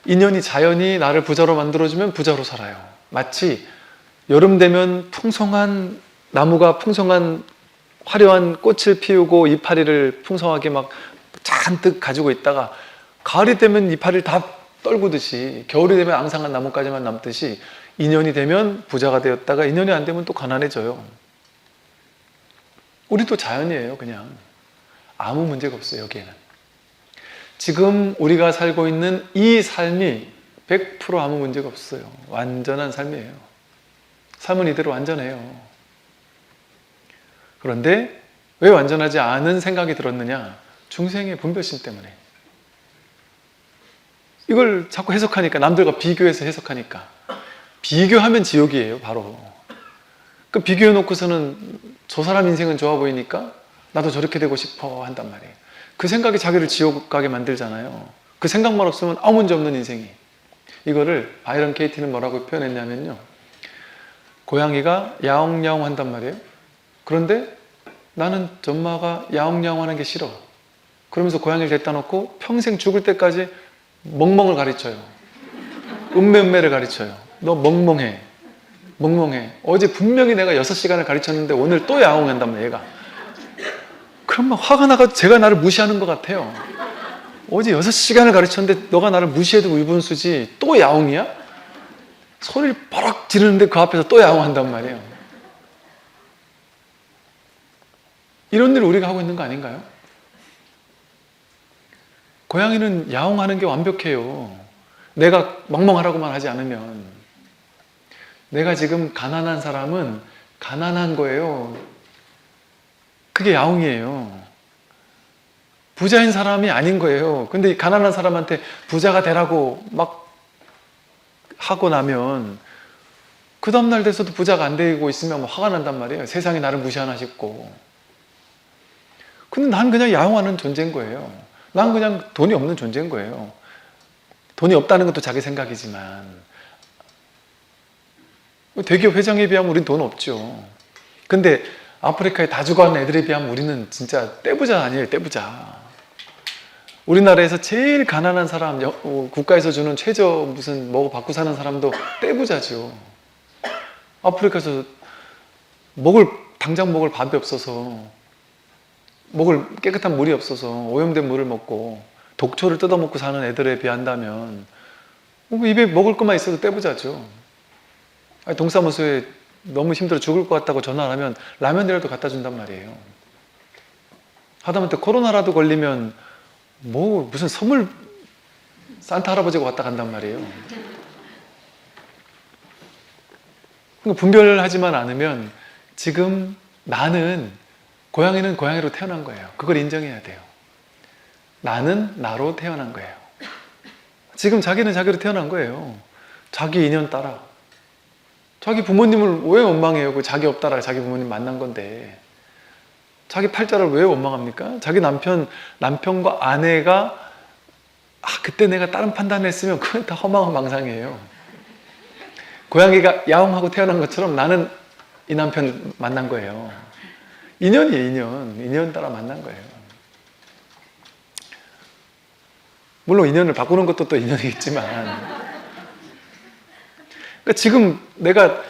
인연이, 자연이 나를 부자로 만들어주면 부자로 살아요. 마치 여름 되면 풍성한 나무가 풍성한 화려한 꽃을 피우고 이파리를 풍성하게 막 잔뜩 가지고 있다가 가을이 되면 이파리를 다 떨구듯이, 겨울이 되면 앙상한 나뭇가지만 남듯이 인연이 되면 부자가 되었다가 인연이 안 되면 또 가난해져요. 우리도 자연이에요, 그냥. 아무 문제가 없어요, 여기에는. 지금 우리가 살고 있는 이 삶이 100% 아무 문제가 없어요. 완전한 삶이에요. 삶은 이대로 완전해요. 그런데 왜 완전하지 않은 생각이 들었느냐? 중생의 분별심 때문에. 이걸 자꾸 해석하니까, 남들과 비교해서 해석하니까, 비교하면 지옥이에요, 바로. 그 비교해 놓고서는 저 사람 인생은 좋아 보이니까 나도 저렇게 되고 싶어 한단 말이에요. 그 생각이 자기를 지옥 가게 만들잖아요. 그 생각만 없으면 아무 문제 없는 인생이. 이거를 바이런 케이티는 뭐라고 표현했냐면요, 고양이가 야옹야옹 한단 말이에요. 그런데 나는 전마가 야옹야옹 하는 게 싫어. 그러면서 고양이를 데려다 놓고 평생 죽을 때까지 멍멍을 가르쳐요. 음매음매를 가르쳐요. 너 멍멍해. 멍멍해. 어제 분명히 내가 6시간을 가르쳤는데 오늘 또 야옹한단 말이에요, 얘가. 그러면 화가 나가지고 제가 나를 무시하는 것 같아요. 어제 6시간을 가르쳤는데 너가 나를 무시해도 위분수지 또 야옹이야? 소리를 버럭 지르는데 그 앞에서 또 야옹한단 말이에요. 이런 일을 우리가 하고 있는 거 아닌가요? 고양이는 야옹하는 게 완벽해요. 내가 멍멍하라고만 하지 않으면. 내가 지금 가난한 사람은 가난한 거예요. 그게 야옹이에요. 부자인 사람이 아닌 거예요. 근데 가난한 사람한테 부자가 되라고 막 하고 나면 그 다음날 돼서도 부자가 안 되고 있으면 화가 난단 말이에요. 세상이 나를 무시하나 싶고. 근데 난 그냥 야옹하는 존재인 거예요. 난 그냥 돈이 없는 존재인 거예요. 돈이 없다는 것도 자기 생각이지만, 대기업 회장에 비하면 우린 돈 없죠. 근데 아프리카에 다 죽어가는 애들에 비하면 우리는 진짜 떼부자 아니에요, 떼부자. 우리나라에서 제일 가난한 사람, 국가에서 주는 최저 무슨 뭐 받고 사는 사람도 떼부자죠. 아프리카에서 당장 먹을 밥이 없어서, 먹을 깨끗한 물이 없어서 오염된 물을 먹고 독초를 뜯어먹고 사는 애들에 비한다면 입에 먹을 것만 있어도 떼부자죠. 아니, 동사무소에 너무 힘들어 죽을 것 같다고 전화를 하면 라면이라도 갖다 준단 말이에요. 하다못해 코로나라도 걸리면 무슨 선물 산타 할아버지가 왔다 간단 말이에요. 그러니까 분별하지만 않으면 지금 나는, 고양이는 고양이로 태어난 거예요. 그걸 인정해야 돼요. 나는 나로 태어난 거예요. 지금 자기는 자기로 태어난 거예요. 자기 인연 따라. 자기 부모님을 왜 원망해요? 그 자기 없다라 자기 부모님 만난 건데. 자기 팔자를 왜 원망합니까? 자기 남편과 아내가 그때 내가 다른 판단을 했으면 그건 다 허망한 망상이에요. 고양이가 야옹하고 태어난 것처럼 나는 이 남편 만난 거예요. 인연이에요, 인연. 인연 따라 만난 거예요. 물론 인연을 바꾸는 것도 또 인연이겠지만. 그러니까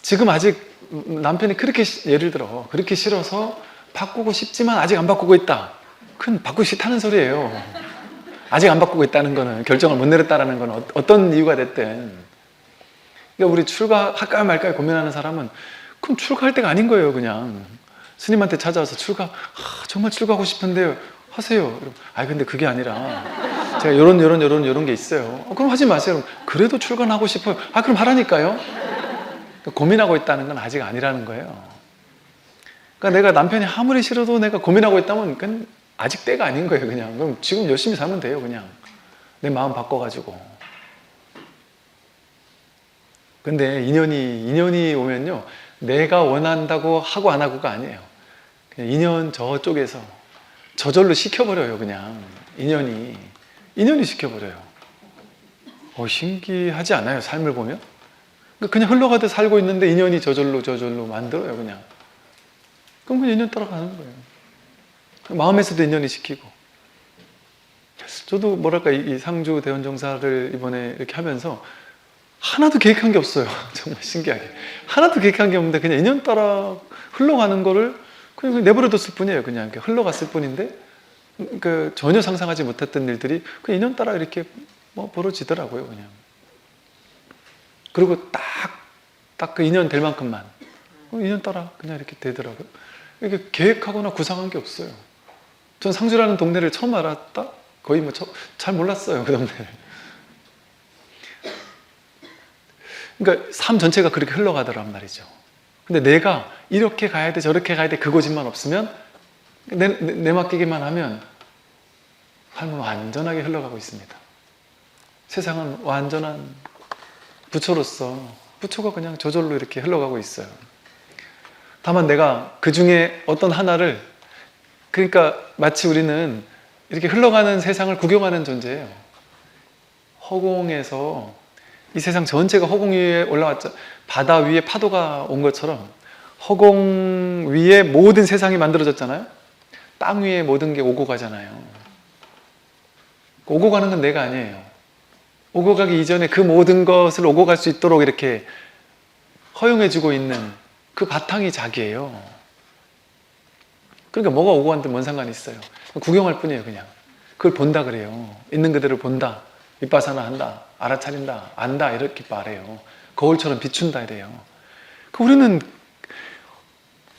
지금 아직 남편이 그렇게, 예를 들어, 그렇게 싫어서 바꾸고 싶지만 아직 안 바꾸고 있다. 그건 바꾸기 싫다는 소리예요. 아직 안 바꾸고 있다는 거는, 결정을 못 내렸다는 건 어떤 이유가 됐든. 그러니까 우리 출가할까 말까 고민하는 사람은 그럼 출가할 때가 아닌 거예요, 그냥. 스님한테 찾아와서 정말 출가하고 싶은데요. 하세요. 근데 그게 아니라 제가 이런 게 있어요. 그럼 하지 마세요. 그래도 출가하고 싶어요. 그럼 하라니까요. 고민하고 있다는 건 아직 아니라는 거예요. 그러니까 내가 남편이 아무리 싫어도 내가 고민하고 있다면 그건 아직 때가 아닌 거예요, 그냥. 그럼 지금 열심히 살면 돼요, 그냥. 내 마음 바꿔가지고. 근데 인연이 오면요, 내가 원한다고 하고 안 하고가 아니에요. 그냥 인연 저쪽에서 저절로 시켜버려요, 그냥. 인연이 시켜버려요. 신기하지 않아요, 삶을 보면? 그냥 흘러가듯 살고 있는데 인연이 저절로 만들어요, 그냥. 그럼 그냥 인연 따라가는 거예요. 마음에서도 인연이 시키고. 저도 이 상주 대원정사를 이번에 이렇게 하면서 하나도 계획한 게 없어요. 정말 신기하게. 하나도 계획한 게 없는데 그냥 인연 따라 흘러가는 거를 그냥 내버려뒀을 뿐이에요. 그냥 이렇게 흘러갔을 뿐인데 전혀 상상하지 못했던 일들이 그냥 인연 따라 이렇게 벌어지더라고요, 그냥. 그리고 딱 그 인연 될 만큼만 인연 따라 그냥 이렇게 되더라고요. 이렇게 계획하거나 구상한 게 없어요. 전 상주라는 동네를 처음 알았다? 거의 잘 몰랐어요, 그 동네를. 그러니까 삶 전체가 그렇게 흘러가더란 말이죠. 근데 내가 이렇게 가야 돼, 저렇게 가야 돼, 그 고집만 없으면, 내 맡기기만 하면 삶은 완전하게 흘러가고 있습니다. 세상은 완전한 부처로서 부처가 그냥 저절로 이렇게 흘러가고 있어요. 다만 내가 그 중에 어떤 하나를, 그러니까 마치 우리는 이렇게 흘러가는 세상을 구경하는 존재예요. 허공에서 이 세상 전체가 허공 위에 올라왔죠. 바다 위에 파도가 온 것처럼 허공 위에 모든 세상이 만들어졌잖아요. 땅 위에 모든 게 오고 가잖아요. 오고 가는 건 내가 아니에요. 오고 가기 이전에 그 모든 것을 오고 갈 수 있도록 이렇게 허용해주고 있는 그 바탕이 자기예요. 그러니까 뭐가 오고 갔는데 뭔 상관이 있어요. 구경할 뿐이에요, 그냥. 그걸 본다 그래요. 있는 그대로 본다. 윗바사나 한다. 알아차린다. 안다. 이렇게 말해요. 거울처럼 비춘다 이래요. 우리는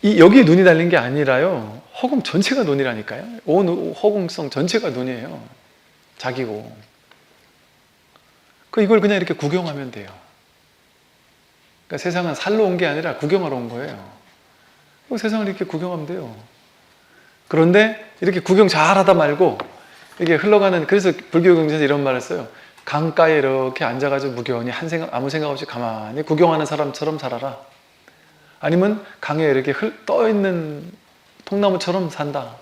여기에 눈이 달린 게 아니라요. 허공 전체가 눈이라니까요. 온 허공성 전체가 눈이에요. 자기고. 이걸 그냥 이렇게 구경하면 돼요. 그러니까 세상은 살러 온 게 아니라 구경하러 온 거예요. 세상을 이렇게 구경하면 돼요. 그런데 이렇게 구경 잘하다 말고 이게 흘러가는, 그래서 불교 경전에서 이런 말을 써요. 강가에 이렇게 앉아가지고 무견히 아무 생각 없이 가만히 구경하는 사람처럼 살아라. 아니면 강에 이렇게 떠있는 통나무처럼 산다.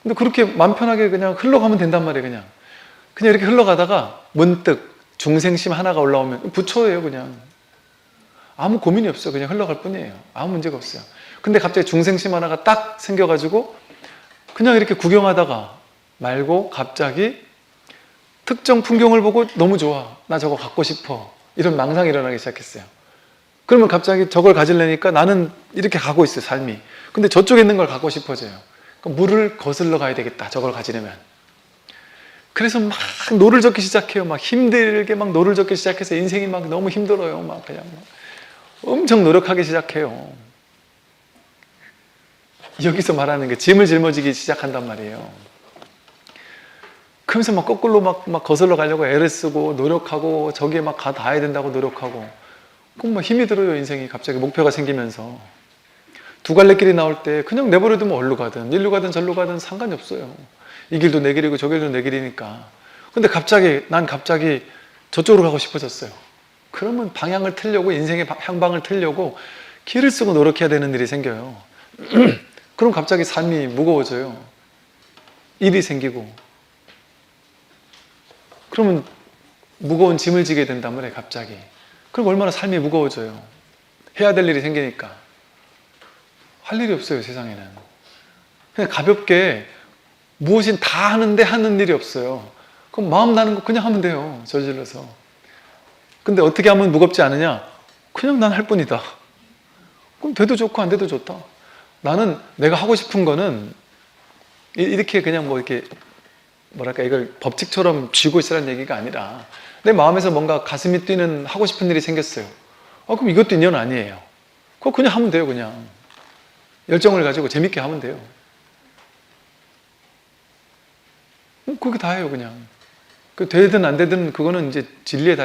근데 그렇게 마음 편하게 그냥 흘러가면 된단 말이에요, 그냥. 그냥 이렇게 흘러가다가 문득 중생심 하나가 올라오면 부처예요, 그냥. 아무 고민이 없어요. 그냥 흘러갈 뿐이에요. 아무 문제가 없어요. 근데 갑자기 중생심 하나가 딱 생겨가지고 그냥 이렇게 구경하다가 말고 갑자기 특정 풍경을 보고 너무 좋아, 나 저거 갖고 싶어, 이런 망상이 일어나기 시작했어요. 그러면 갑자기 저걸 가지려니까 나는 이렇게 가고 있어요, 삶이. 근데 저쪽에 있는 걸 갖고 싶어져요. 그러니까 물을 거슬러 가야 되겠다, 저걸 가지려면. 그래서 막 노를 젓기 시작해요. 막 힘들게 막 노를 젓기 시작해서 인생이 막 너무 힘들어요. 막 그냥 막 엄청 노력하기 시작해요. 여기서 말하는 게 짐을 짊어지기 시작한단 말이에요. 그러면서 막 거꾸로 막 거슬러 가려고 애를 쓰고 노력하고 저기에 막 닿아야 된다고 노력하고, 그럼 막 힘이 들어요. 인생이 갑자기 목표가 생기면서. 두 갈래 길이 나올 때 그냥 내버려두면 어디로 가든 일로 가든 절로 가든 상관이 없어요. 이 길도 내 길이고 저 길도 내 길이니까. 근데 난 갑자기 저쪽으로 가고 싶어졌어요. 그러면 방향을 틀려고, 인생의 향방을 틀려고 길을 쓰고 노력해야 되는 일이 생겨요. 그럼 갑자기 삶이 무거워져요. 일이 생기고. 그러면 무거운 짐을 지게 된단 말이에요, 갑자기. 그럼 얼마나 삶이 무거워져요. 해야 될 일이 생기니까. 할 일이 없어요, 세상에는. 그냥 가볍게 무엇인 다 하는데 하는 일이 없어요. 그럼 마음 나는 거 그냥 하면 돼요, 저질러서. 근데 어떻게 하면 무겁지 않으냐? 그냥 난 할 뿐이다. 그럼 돼도 좋고 안 돼도 좋다. 나는 내가 하고 싶은 거는 이렇게 그냥 뭐 이렇게 뭐랄까 이걸 법칙처럼 쥐고 있으라는 얘기가 아니라, 내 마음에서 뭔가 가슴이 뛰는 하고 싶은 일이 생겼어요. 그럼 이것도 인연 아니에요. 그거 그냥 하면 돼요. 그냥 열정을 가지고 재밌게 하면 돼요. 그게 다예요. 그냥 그 되든 안 되든 그거는 이제 진리에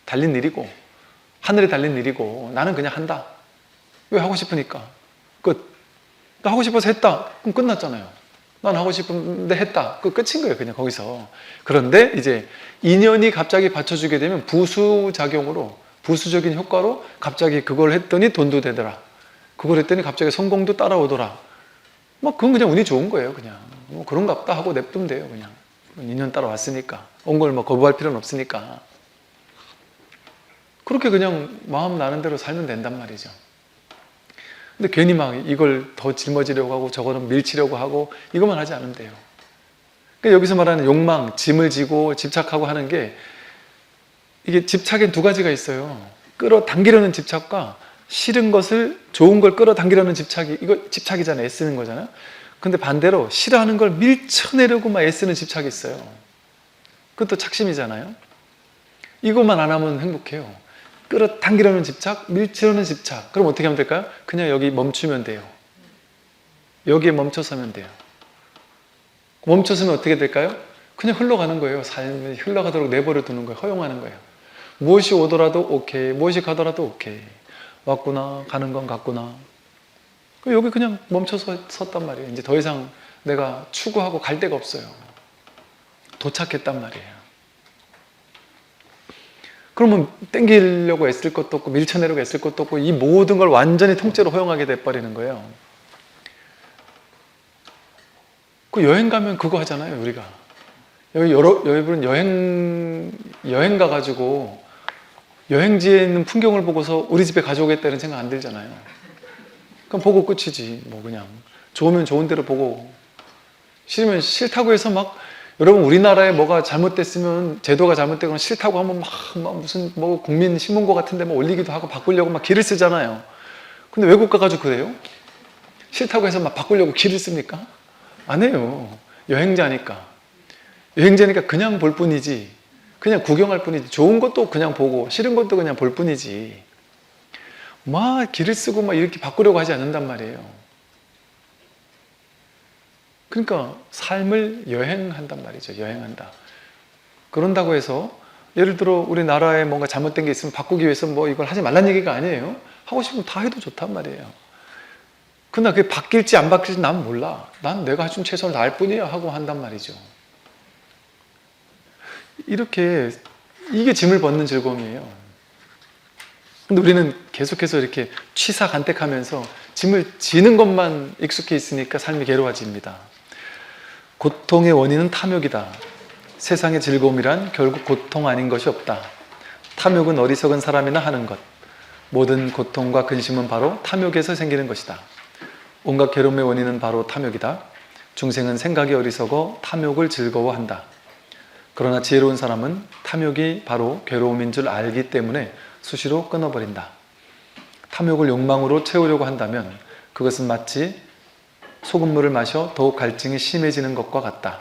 달린 일이고 하늘에 달린 일이고, 나는 그냥 한다. 왜? 하고 싶으니까. 끝. 나 하고 싶어서 했다. 그럼 끝났잖아요. 난 하고 싶은데 했다. 그 끝인 거예요. 그냥 거기서. 그런데 이제 인연이 갑자기 받쳐주게 되면 부수작용으로, 부수적인 효과로 갑자기 그걸 했더니 돈도 되더라. 그걸 했더니 갑자기 성공도 따라오더라. 뭐 그건 그냥 운이 좋은 거예요. 그냥 뭐 그런갑다 하고 냅두면 돼요. 그냥 인연 따라왔으니까. 온 걸 뭐 거부할 필요는 없으니까. 그렇게 그냥 마음 나는 대로 살면 된단 말이죠. 근데 괜히 막 이걸 더 짊어지려고 하고 저거는 밀치려고 하고 이것만 하지 않으면 돼요. 그러니까 여기서 말하는 욕망, 짐을 지고 집착하고 하는 게, 이게 집착에 두 가지가 있어요. 끌어당기려는 집착과 싫은 것을, 좋은 걸 끌어당기려는 집착이, 이거 집착이잖아요. 애쓰는 거잖아요. 근데 반대로 싫어하는 걸 밀쳐내려고 막 애쓰는 집착이 있어요. 그것도 착심이잖아요. 이것만 안 하면 행복해요. 끌어당기려는 집착, 밀치려는 집착. 그럼 어떻게 하면 될까요? 그냥 여기 멈추면 돼요. 여기에 멈춰서면 돼요. 멈춰서면 어떻게 될까요? 그냥 흘러가는 거예요. 삶이 흘러가도록 내버려 두는 거예요. 허용하는 거예요. 무엇이 오더라도 오케이, 무엇이 가더라도 오케이. 왔구나, 가는 건 갔구나. 여기 그냥 멈춰서 섰단 말이에요. 이제 더 이상 내가 추구하고 갈 데가 없어요. 도착했단 말이에요. 그러면 땡기려고 애쓸 것도 없고 밀쳐내려고 애쓸 것도 없고, 이 모든 걸 완전히 통째로 허용하게 돼버리는 거예요. 그 여행 가면 그거 하잖아요, 우리가. 여러분 여행 가가지고 여행지에 있는 풍경을 보고서 우리 집에 가져오겠다는 생각 안 들잖아요. 그럼 보고 끝이지. 뭐 그냥 좋으면 좋은 대로 보고, 싫으면 싫다고 해서 막, 여러분 우리나라에 뭐가 잘못됐으면, 제도가 잘못되거나 싫다고 하면 막 무슨 뭐 국민 신문고 같은데 뭐 올리기도 하고 바꾸려고 막 기를 쓰잖아요. 근데 외국 가가지고 그래요? 싫다고 해서 막 바꾸려고 기를 씁니까? 안 해요. 여행자니까 그냥 볼 뿐이지, 그냥 구경할 뿐이지, 좋은 것도 그냥 보고 싫은 것도 그냥 볼 뿐이지, 막 기를 쓰고 막 이렇게 바꾸려고 하지 않는단 말이에요. 그러니까 삶을 여행한단 말이죠. 여행한다. 그런다고 해서 예를 들어 우리나라에 뭔가 잘못된 게 있으면 바꾸기 위해서 뭐 이걸 하지 말란 얘기가 아니에요. 하고 싶으면 다 해도 좋단 말이에요. 그러나 그게 바뀔지 안 바뀔지 난 몰라. 난 내가 해준 최선을 다할 뿐이야 하고 한단 말이죠. 이렇게, 이게 짐을 벗는 즐거움이에요. 근데 우리는 계속해서 이렇게 취사간택하면서 짐을 지는 것만 익숙해 있으니까 삶이 괴로워집니다. 고통의 원인은 탐욕이다. 세상의 즐거움이란 결국 고통 아닌 것이 없다. 탐욕은 어리석은 사람이나 하는 것. 모든 고통과 근심은 바로 탐욕에서 생기는 것이다. 온갖 괴로움의 원인은 바로 탐욕이다. 중생은 생각이 어리석어 탐욕을 즐거워한다. 그러나 지혜로운 사람은 탐욕이 바로 괴로움인 줄 알기 때문에 수시로 끊어버린다. 탐욕을 욕망으로 채우려고 한다면 그것은 마치 소금물을 마셔 더욱 갈증이 심해지는 것과 같다.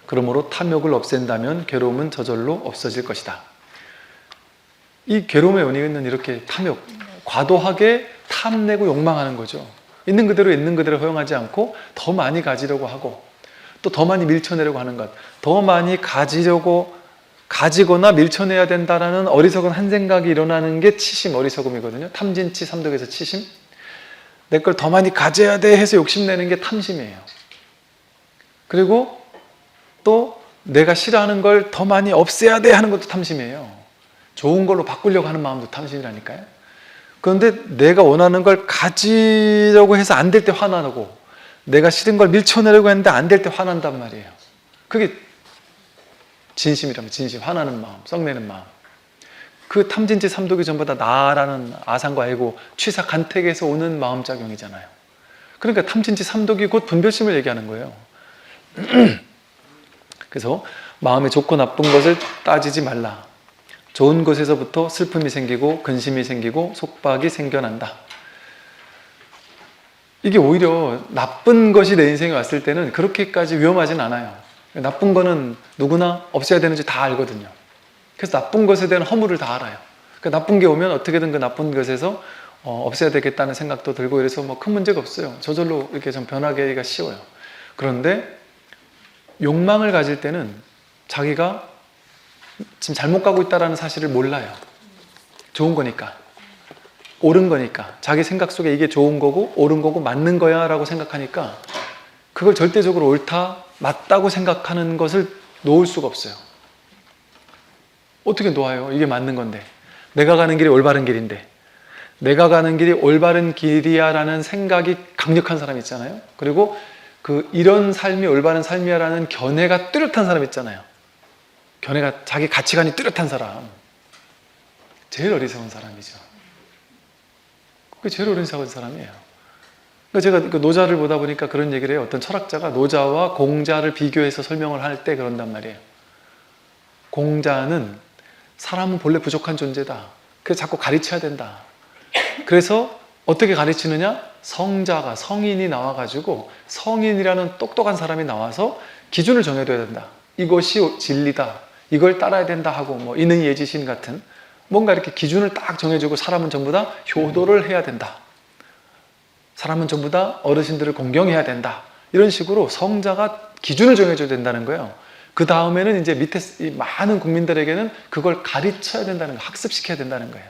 그러므로 탐욕을 없앤다면 괴로움은 저절로 없어질 것이다. 이 괴로움의 원인은 이렇게 탐욕, 과도하게 탐내고 욕망하는 거죠. 있는 그대로 허용하지 않고 더 많이 가지려고 하고 또 더 많이 밀쳐내려고 하는 것, 더 많이 가지거나 밀쳐내야 된다라는 어리석은 한 생각이 일어나는 게 치심, 어리석음이거든요. 탐진치 삼독에서 치심, 내 걸 더 많이 가져야 돼 해서 욕심내는 게 탐심이에요. 그리고 또 내가 싫어하는 걸 더 많이 없애야 돼 하는 것도 탐심이에요. 좋은 걸로 바꾸려고 하는 마음도 탐심이라니까요. 그런데 내가 원하는 걸 가지려고 해서 안 될 때 화나고 내가 싫은 걸 밀쳐내려고 했는데 안 될 때 화난단 말이에요. 그게 진심이라면 진심, 화나는 마음, 썩내는 마음. 그 탐진치 삼독이 전부 다 나라는 아상과 애고 취사 간택에서 오는 마음작용이잖아요. 그러니까 탐진치 삼독이 곧 분별심을 얘기하는 거예요. 그래서 마음의 좋고 나쁜 것을 따지지 말라. 좋은 것에서부터 슬픔이 생기고 근심이 생기고 속박이 생겨난다. 이게 오히려 나쁜 것이 내 인생에 왔을 때는 그렇게까지 위험하진 않아요. 나쁜 거는 누구나 없애야 되는지 다 알거든요. 그래서 나쁜 것에 대한 허물을 다 알아요. 그러니까 나쁜 게 오면 어떻게든 그 나쁜 것에서 없애야 되겠다는 생각도 들고 이래서 뭐 큰 문제가 없어요. 저절로 이렇게 좀 변하기가 쉬워요. 그런데 욕망을 가질 때는 자기가 지금 잘못 가고 있다는 사실을 몰라요. 좋은 거니까, 옳은 거니까, 자기 생각 속에 이게 좋은 거고 옳은 거고 맞는 거야 라고 생각하니까 그걸 절대적으로 옳다, 맞다고 생각하는 것을 놓을 수가 없어요. 어떻게 놓아요? 이게 맞는 건데, 내가 가는 길이 올바른 길인데, 내가 가는 길이 올바른 길이야 라는 생각이 강력한 사람 있잖아요. 그리고 이런 삶이 올바른 삶이야 라는 견해가 뚜렷한 사람 있잖아요. 견해가, 자기 가치관이 뚜렷한 사람, 제일 어리석은 사람이죠. 그게 제일 어리석은 사람이에요. 그러니까 제가 그 노자를 보다 보니까 그런 얘기를 해요. 어떤 철학자가 노자와 공자를 비교해서 설명을 할 때 그런단 말이에요. 공자는 사람은 본래 부족한 존재다. 그래서 자꾸 가르쳐야 된다. 그래서 어떻게 가르치느냐? 성자가, 성인이 나와가지고 성인이라는 똑똑한 사람이 나와서 기준을 정해둬야 된다. 이것이 진리다. 이걸 따라야 된다 하고 뭐 이능 예지신 같은 뭔가 이렇게 기준을 딱 정해주고 사람은 전부 다 효도를 해야 된다. 사람은 전부 다 어르신들을 공경해야 된다. 이런 식으로 성자가 기준을 정해줘야 된다는 거예요. 그 다음에는 이제 밑에 많은 국민들에게는 그걸 가르쳐야 된다는 거, 학습시켜야 된다는 거예요.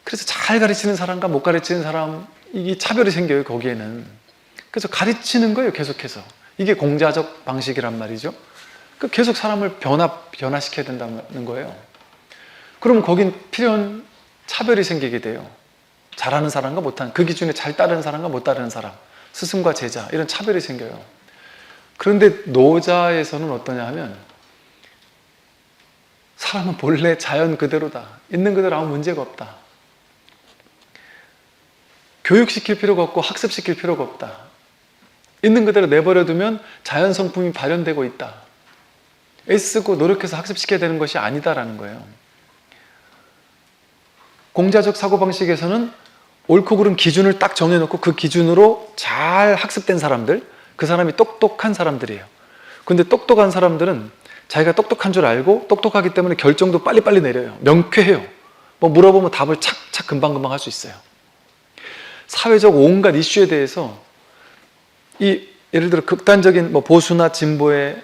그래서 잘 가르치는 사람과 못 가르치는 사람, 이게 차별이 생겨요, 거기에는. 그래서 가르치는 거예요, 계속해서. 이게 공자적 방식이란 말이죠. 계속 사람을 변화시켜야 된다는 거예요. 그러면 거긴 필요한 차별이 생기게 돼요. 잘하는 사람과 못하는, 그 기준에 잘 따르는 사람과 못 따르는 사람, 스승과 제자, 이런 차별이 생겨요. 그런데 노자에서는 어떠냐 하면 사람은 본래 자연 그대로다. 있는 그대로 아무 문제가 없다. 교육시킬 필요가 없고 학습시킬 필요가 없다. 있는 그대로 내버려두면 자연 성품이 발현되고 있다. 애쓰고 노력해서 학습시켜야 되는 것이 아니다라는 거예요. 공자적 사고방식에서는 옳고 그른 기준을 딱 정해놓고 그 기준으로 잘 학습된 사람들, 그 사람이 똑똑한 사람들이에요. 근데 똑똑한 사람들은 자기가 똑똑한 줄 알고 똑똑하기 때문에 결정도 빨리빨리 내려요. 명쾌해요. 뭐 물어보면 답을 착착 금방금방 할 수 있어요. 사회적 온갖 이슈에 대해서 예를 들어 극단적인 뭐 보수나 진보에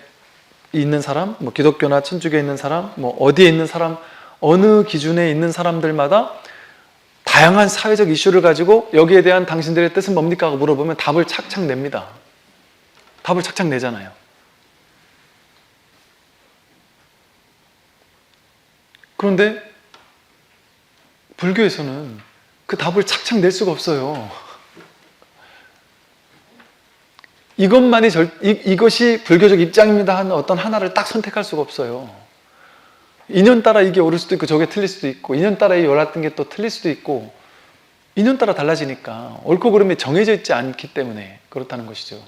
있는 사람, 뭐 기독교나 천주교에 있는 사람, 뭐 어디에 있는 사람, 어느 기준에 있는 사람들마다 다양한 사회적 이슈를 가지고 여기에 대한 당신들의 뜻은 뭡니까? 하고 물어보면 답을 착착 냅니다. 답을 착착 내잖아요. 그런데 불교에서는 그 답을 착착 낼 수가 없어요. 이것이 불교적 입장입니다 하는 어떤 하나를 딱 선택할 수가 없어요. 인연따라 이게 옳을 수도 있고 저게 틀릴 수도 있고, 인연따라 이 옳았던 게 또 틀릴 수도 있고, 인연따라 달라지니까 옳고 그름이 정해져 있지 않기 때문에 그렇다는 것이죠.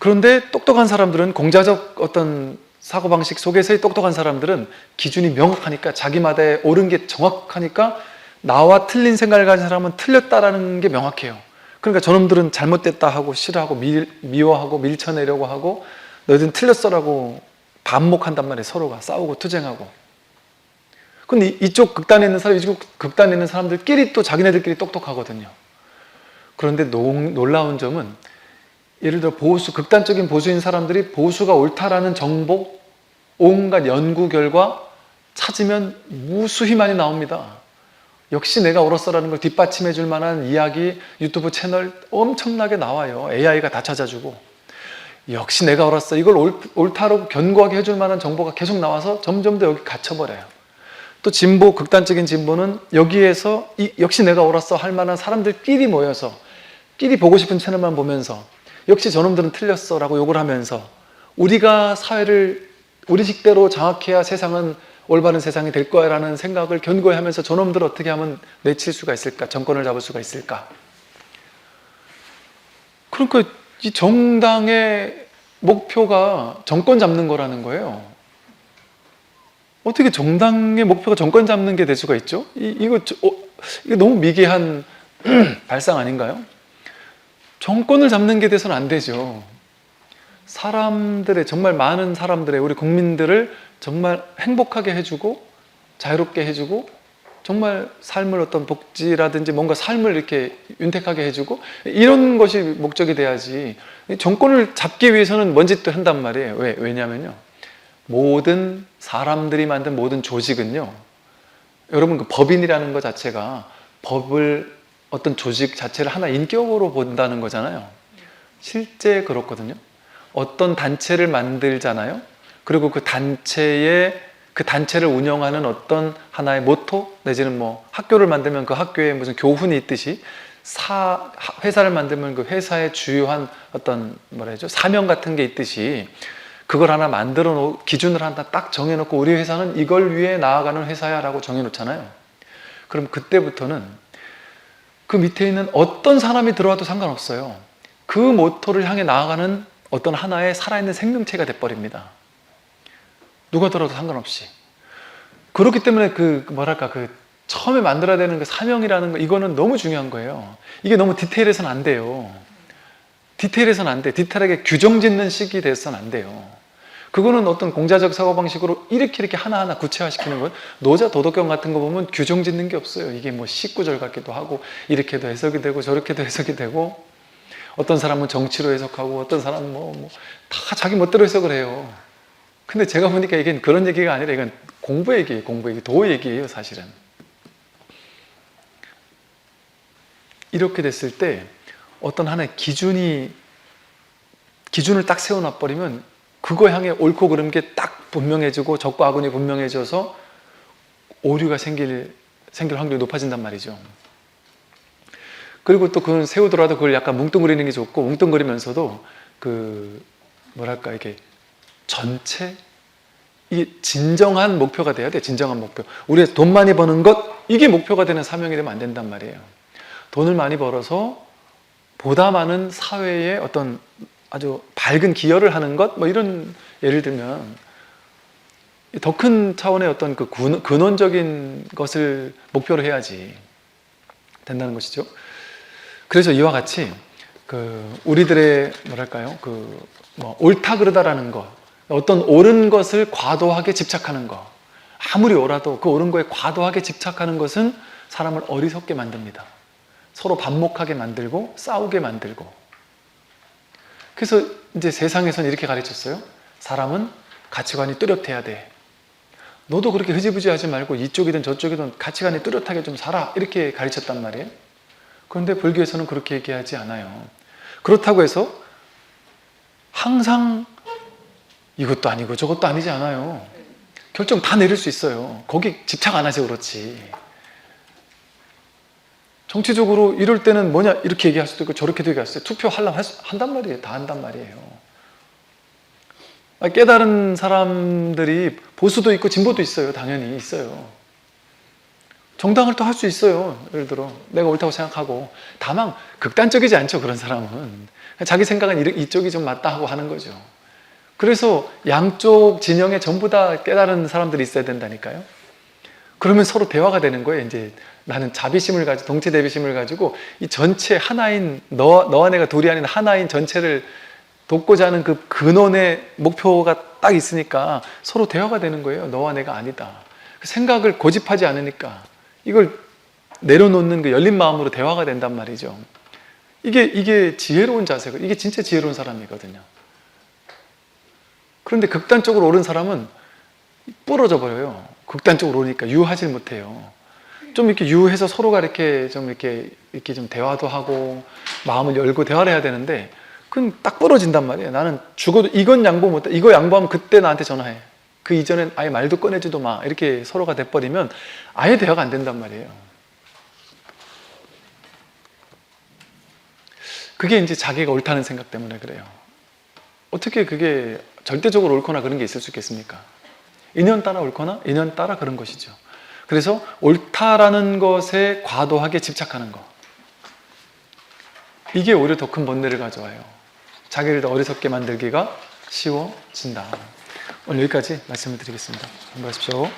그런데 똑똑한 사람들은, 공자적 어떤 사고방식 속에서의 똑똑한 사람들은 기준이 명확하니까, 자기마다의 옳은 게 정확하니까 나와 틀린 생각을 가진 사람은 틀렸다라는 게 명확해요. 그러니까 저놈들은 잘못됐다 하고 싫어하고 미워하고 밀쳐내려고 하고 너희들은 틀렸어라고 반목한단 말이에요. 서로가 싸우고 투쟁하고. 근데 이쪽 극단에 있는 사람, 이쪽 극단에 있는 사람들끼리 또 자기네들끼리 똑똑하거든요. 그런데 놀라운 점은, 예를 들어 극단적인 보수인 사람들이 보수가 옳다라는 정보, 온갖 연구 결과 찾으면 무수히 많이 나옵니다. 역시 내가 옳았어라는 걸 뒷받침해 줄 만한 이야기, 유튜브 채널 엄청나게 나와요. AI가 다 찾아주고. 역시 내가 옳았어, 이걸 옳다고 견고하게 해줄 만한 정보가 계속 나와서 점점 더 여기 갇혀버려요. 또 극단적인 진보는 여기에서 역시 내가 옳았어 할 만한 사람들끼리 모여서 끼리 보고 싶은 채널만 보면서 역시 저놈들은 틀렸어 라고 욕을 하면서, 우리가 사회를 우리 식대로 장악해야 세상은 올바른 세상이 될 거야 라는 생각을 견고히 하면서 저놈들을 어떻게 하면 내칠 수가 있을까, 정권을 잡을 수가 있을까. 그러니까 이 정당의 목표가 정권 잡는 거라는 거예요. 어떻게 정당의 목표가 정권 잡는 게 될 수가 있죠? 이거 너무 미개한 발상 아닌가요? 정권을 잡는 게 돼서는 안 되죠. 정말 많은 사람들의, 우리 국민들을 정말 행복하게 해주고 자유롭게 해주고 정말 삶을 어떤 복지라든지 뭔가 삶을 이렇게 윤택하게 해주고 이런 것이 목적이 돼야지. 정권을 잡기 위해서는 뭔 짓도 한단 말이에요. 왜냐면요, 모든 사람들이 만든 모든 조직은요, 여러분 그 법인이라는 것 자체가 법을, 어떤 조직 자체를 하나 인격으로 본다는 거잖아요. 실제 그렇거든요. 어떤 단체를 만들잖아요. 그리고 그 단체를 운영하는 어떤 하나의 모토, 내지는 뭐 학교를 만들면 그 학교에 무슨 교훈이 있듯이, 회사를 만들면 그 회사의 주요한 어떤 사명 같은 게 있듯이, 그걸 하나 만들어 놓고 기준을 하나 딱 정해놓고 우리 회사는 이걸 위해 나아가는 회사야 라고 정해놓잖아요. 그럼 그때부터는 그 밑에 있는 어떤 사람이 들어와도 상관없어요. 그 모토를 향해 나아가는 어떤 하나의 살아있는 생명체가 돼버립니다. 누가 들어와도 상관없이. 그렇기 때문에 처음에 만들어야 되는 그 사명이라는 거, 이거는 너무 중요한 거예요. 이게 너무 디테일해서는 안 돼요. 디테일하게 규정 짓는 식이 돼서는 안 돼요. 그거는 어떤 공자적 사고방식으로 이렇게 하나하나 구체화시키는 건, 노자 도덕경 같은 거 보면 규정 짓는 게 없어요. 이게 뭐 19절 같기도 하고, 이렇게도 해석이 되고 저렇게도 해석이 되고, 어떤 사람은 정치로 해석하고 어떤 사람은 다 자기 멋대로 해석을 해요. 근데 제가 보니까 이게 그런 얘기가 아니라 이건 공부 얘기예요. 도 얘기예요, 사실은. 이렇게 됐을 때 어떤 하나의 기준을 딱 세워놔버리면 그거 향해 옳고 그른 게 딱 분명해지고 적과 악은이 분명해져서 오류가 생길 확률이 높아진단 말이죠. 그리고 또 그걸 세우더라도 그걸 약간 뭉뚱그리는 게 좋고, 뭉뚱그리면서도 이게 전체, 이게 진정한 목표가 돼야 돼. 진정한 목표. 우리가 돈 많이 버는 것, 이게 목표가 되는 사명이 되면 안 된단 말이에요. 돈을 많이 벌어서 보다 많은 사회에 어떤 아주 밝은 기여를 하는 것, 이런, 예를 들면 더 큰 차원의 어떤 그 근원적인 것을 목표로 해야지 된다는 것이죠. 그래서 이와 같이 우리들의 옳다 그르다라는 것, 어떤 옳은 것을 과도하게 집착하는 것, 아무리 옳아도 그 옳은 거에 과도하게 집착하는 것은 사람을 어리석게 만듭니다. 서로 반목하게 만들고 싸우게 만들고. 그래서 이제 세상에서는 이렇게 가르쳤어요. 사람은 가치관이 뚜렷해야 돼. 너도 그렇게 흐지부지 하지 말고 이쪽이든 저쪽이든 가치관이 뚜렷하게 좀 살아, 이렇게 가르쳤단 말이에요. 그런데 불교에서는 그렇게 얘기하지 않아요. 그렇다고 해서 항상 이것도 아니고 저것도 아니지 않아요. 결정 다 내릴 수 있어요. 거기 집착 안 하지, 그렇지. 정치적으로 이럴 때는 이렇게 얘기할 수도 있고 저렇게도 얘기할 수도 있고, 투표하려면 한단 말이에요. 다 한단 말이에요. 깨달은 사람들이 보수도 있고 진보도 있어요. 당연히 있어요. 정당을 또 할 수 있어요. 예를 들어 내가 옳다고 생각하고. 다만 극단적이지 않죠. 그런 사람은 자기 생각은 이쪽이 좀 맞다 하고 하는 거죠. 그래서 양쪽 진영에 전부 다 깨달은 사람들이 있어야 된다니까요. 그러면 서로 대화가 되는 거예요. 이제 나는 자비심을 가지고, 동체 대비심을 가지고 이 전체 하나인 너와 내가 둘이 아닌 하나인 전체를 돕고자 하는 그 근원의 목표가 딱 있으니까 서로 대화가 되는 거예요. 너와 내가 아니다. 생각을 고집하지 않으니까 이걸 내려놓는 그 열린 마음으로 대화가 된단 말이죠. 이게 지혜로운 자세고, 이게 진짜 지혜로운 사람이거든요. 그런데 극단적으로 오른 사람은 부러져 버려요. 극단적으로 오르니까 유하지 못해요. 좀 이렇게 유해서 서로가 이렇게 좀 대화도 하고 마음을 열고 대화를 해야 되는데 그건 딱 부러진단 말이에요. 나는 죽어도 이건 양보 못해. 이거 양보하면 그때 나한테 전화해. 그 이전엔 아예 말도 꺼내지도 마. 이렇게 서로가 돼버리면 아예 대화가 안 된단 말이에요. 그게 이제 자기가 옳다는 생각 때문에 그래요. 어떻게 그게 절대적으로 옳거나 그런 게 있을 수 있겠습니까? 인연 따라 옳거나 인연 따라 그런 것이죠. 그래서 옳다라는 것에 과도하게 집착하는 것, 이게 오히려 더 큰 번뇌를 가져와요. 자기를 더 어리석게 만들기가 쉬워진다. 오늘 여기까지 말씀을 드리겠습니다. 공부하십시오.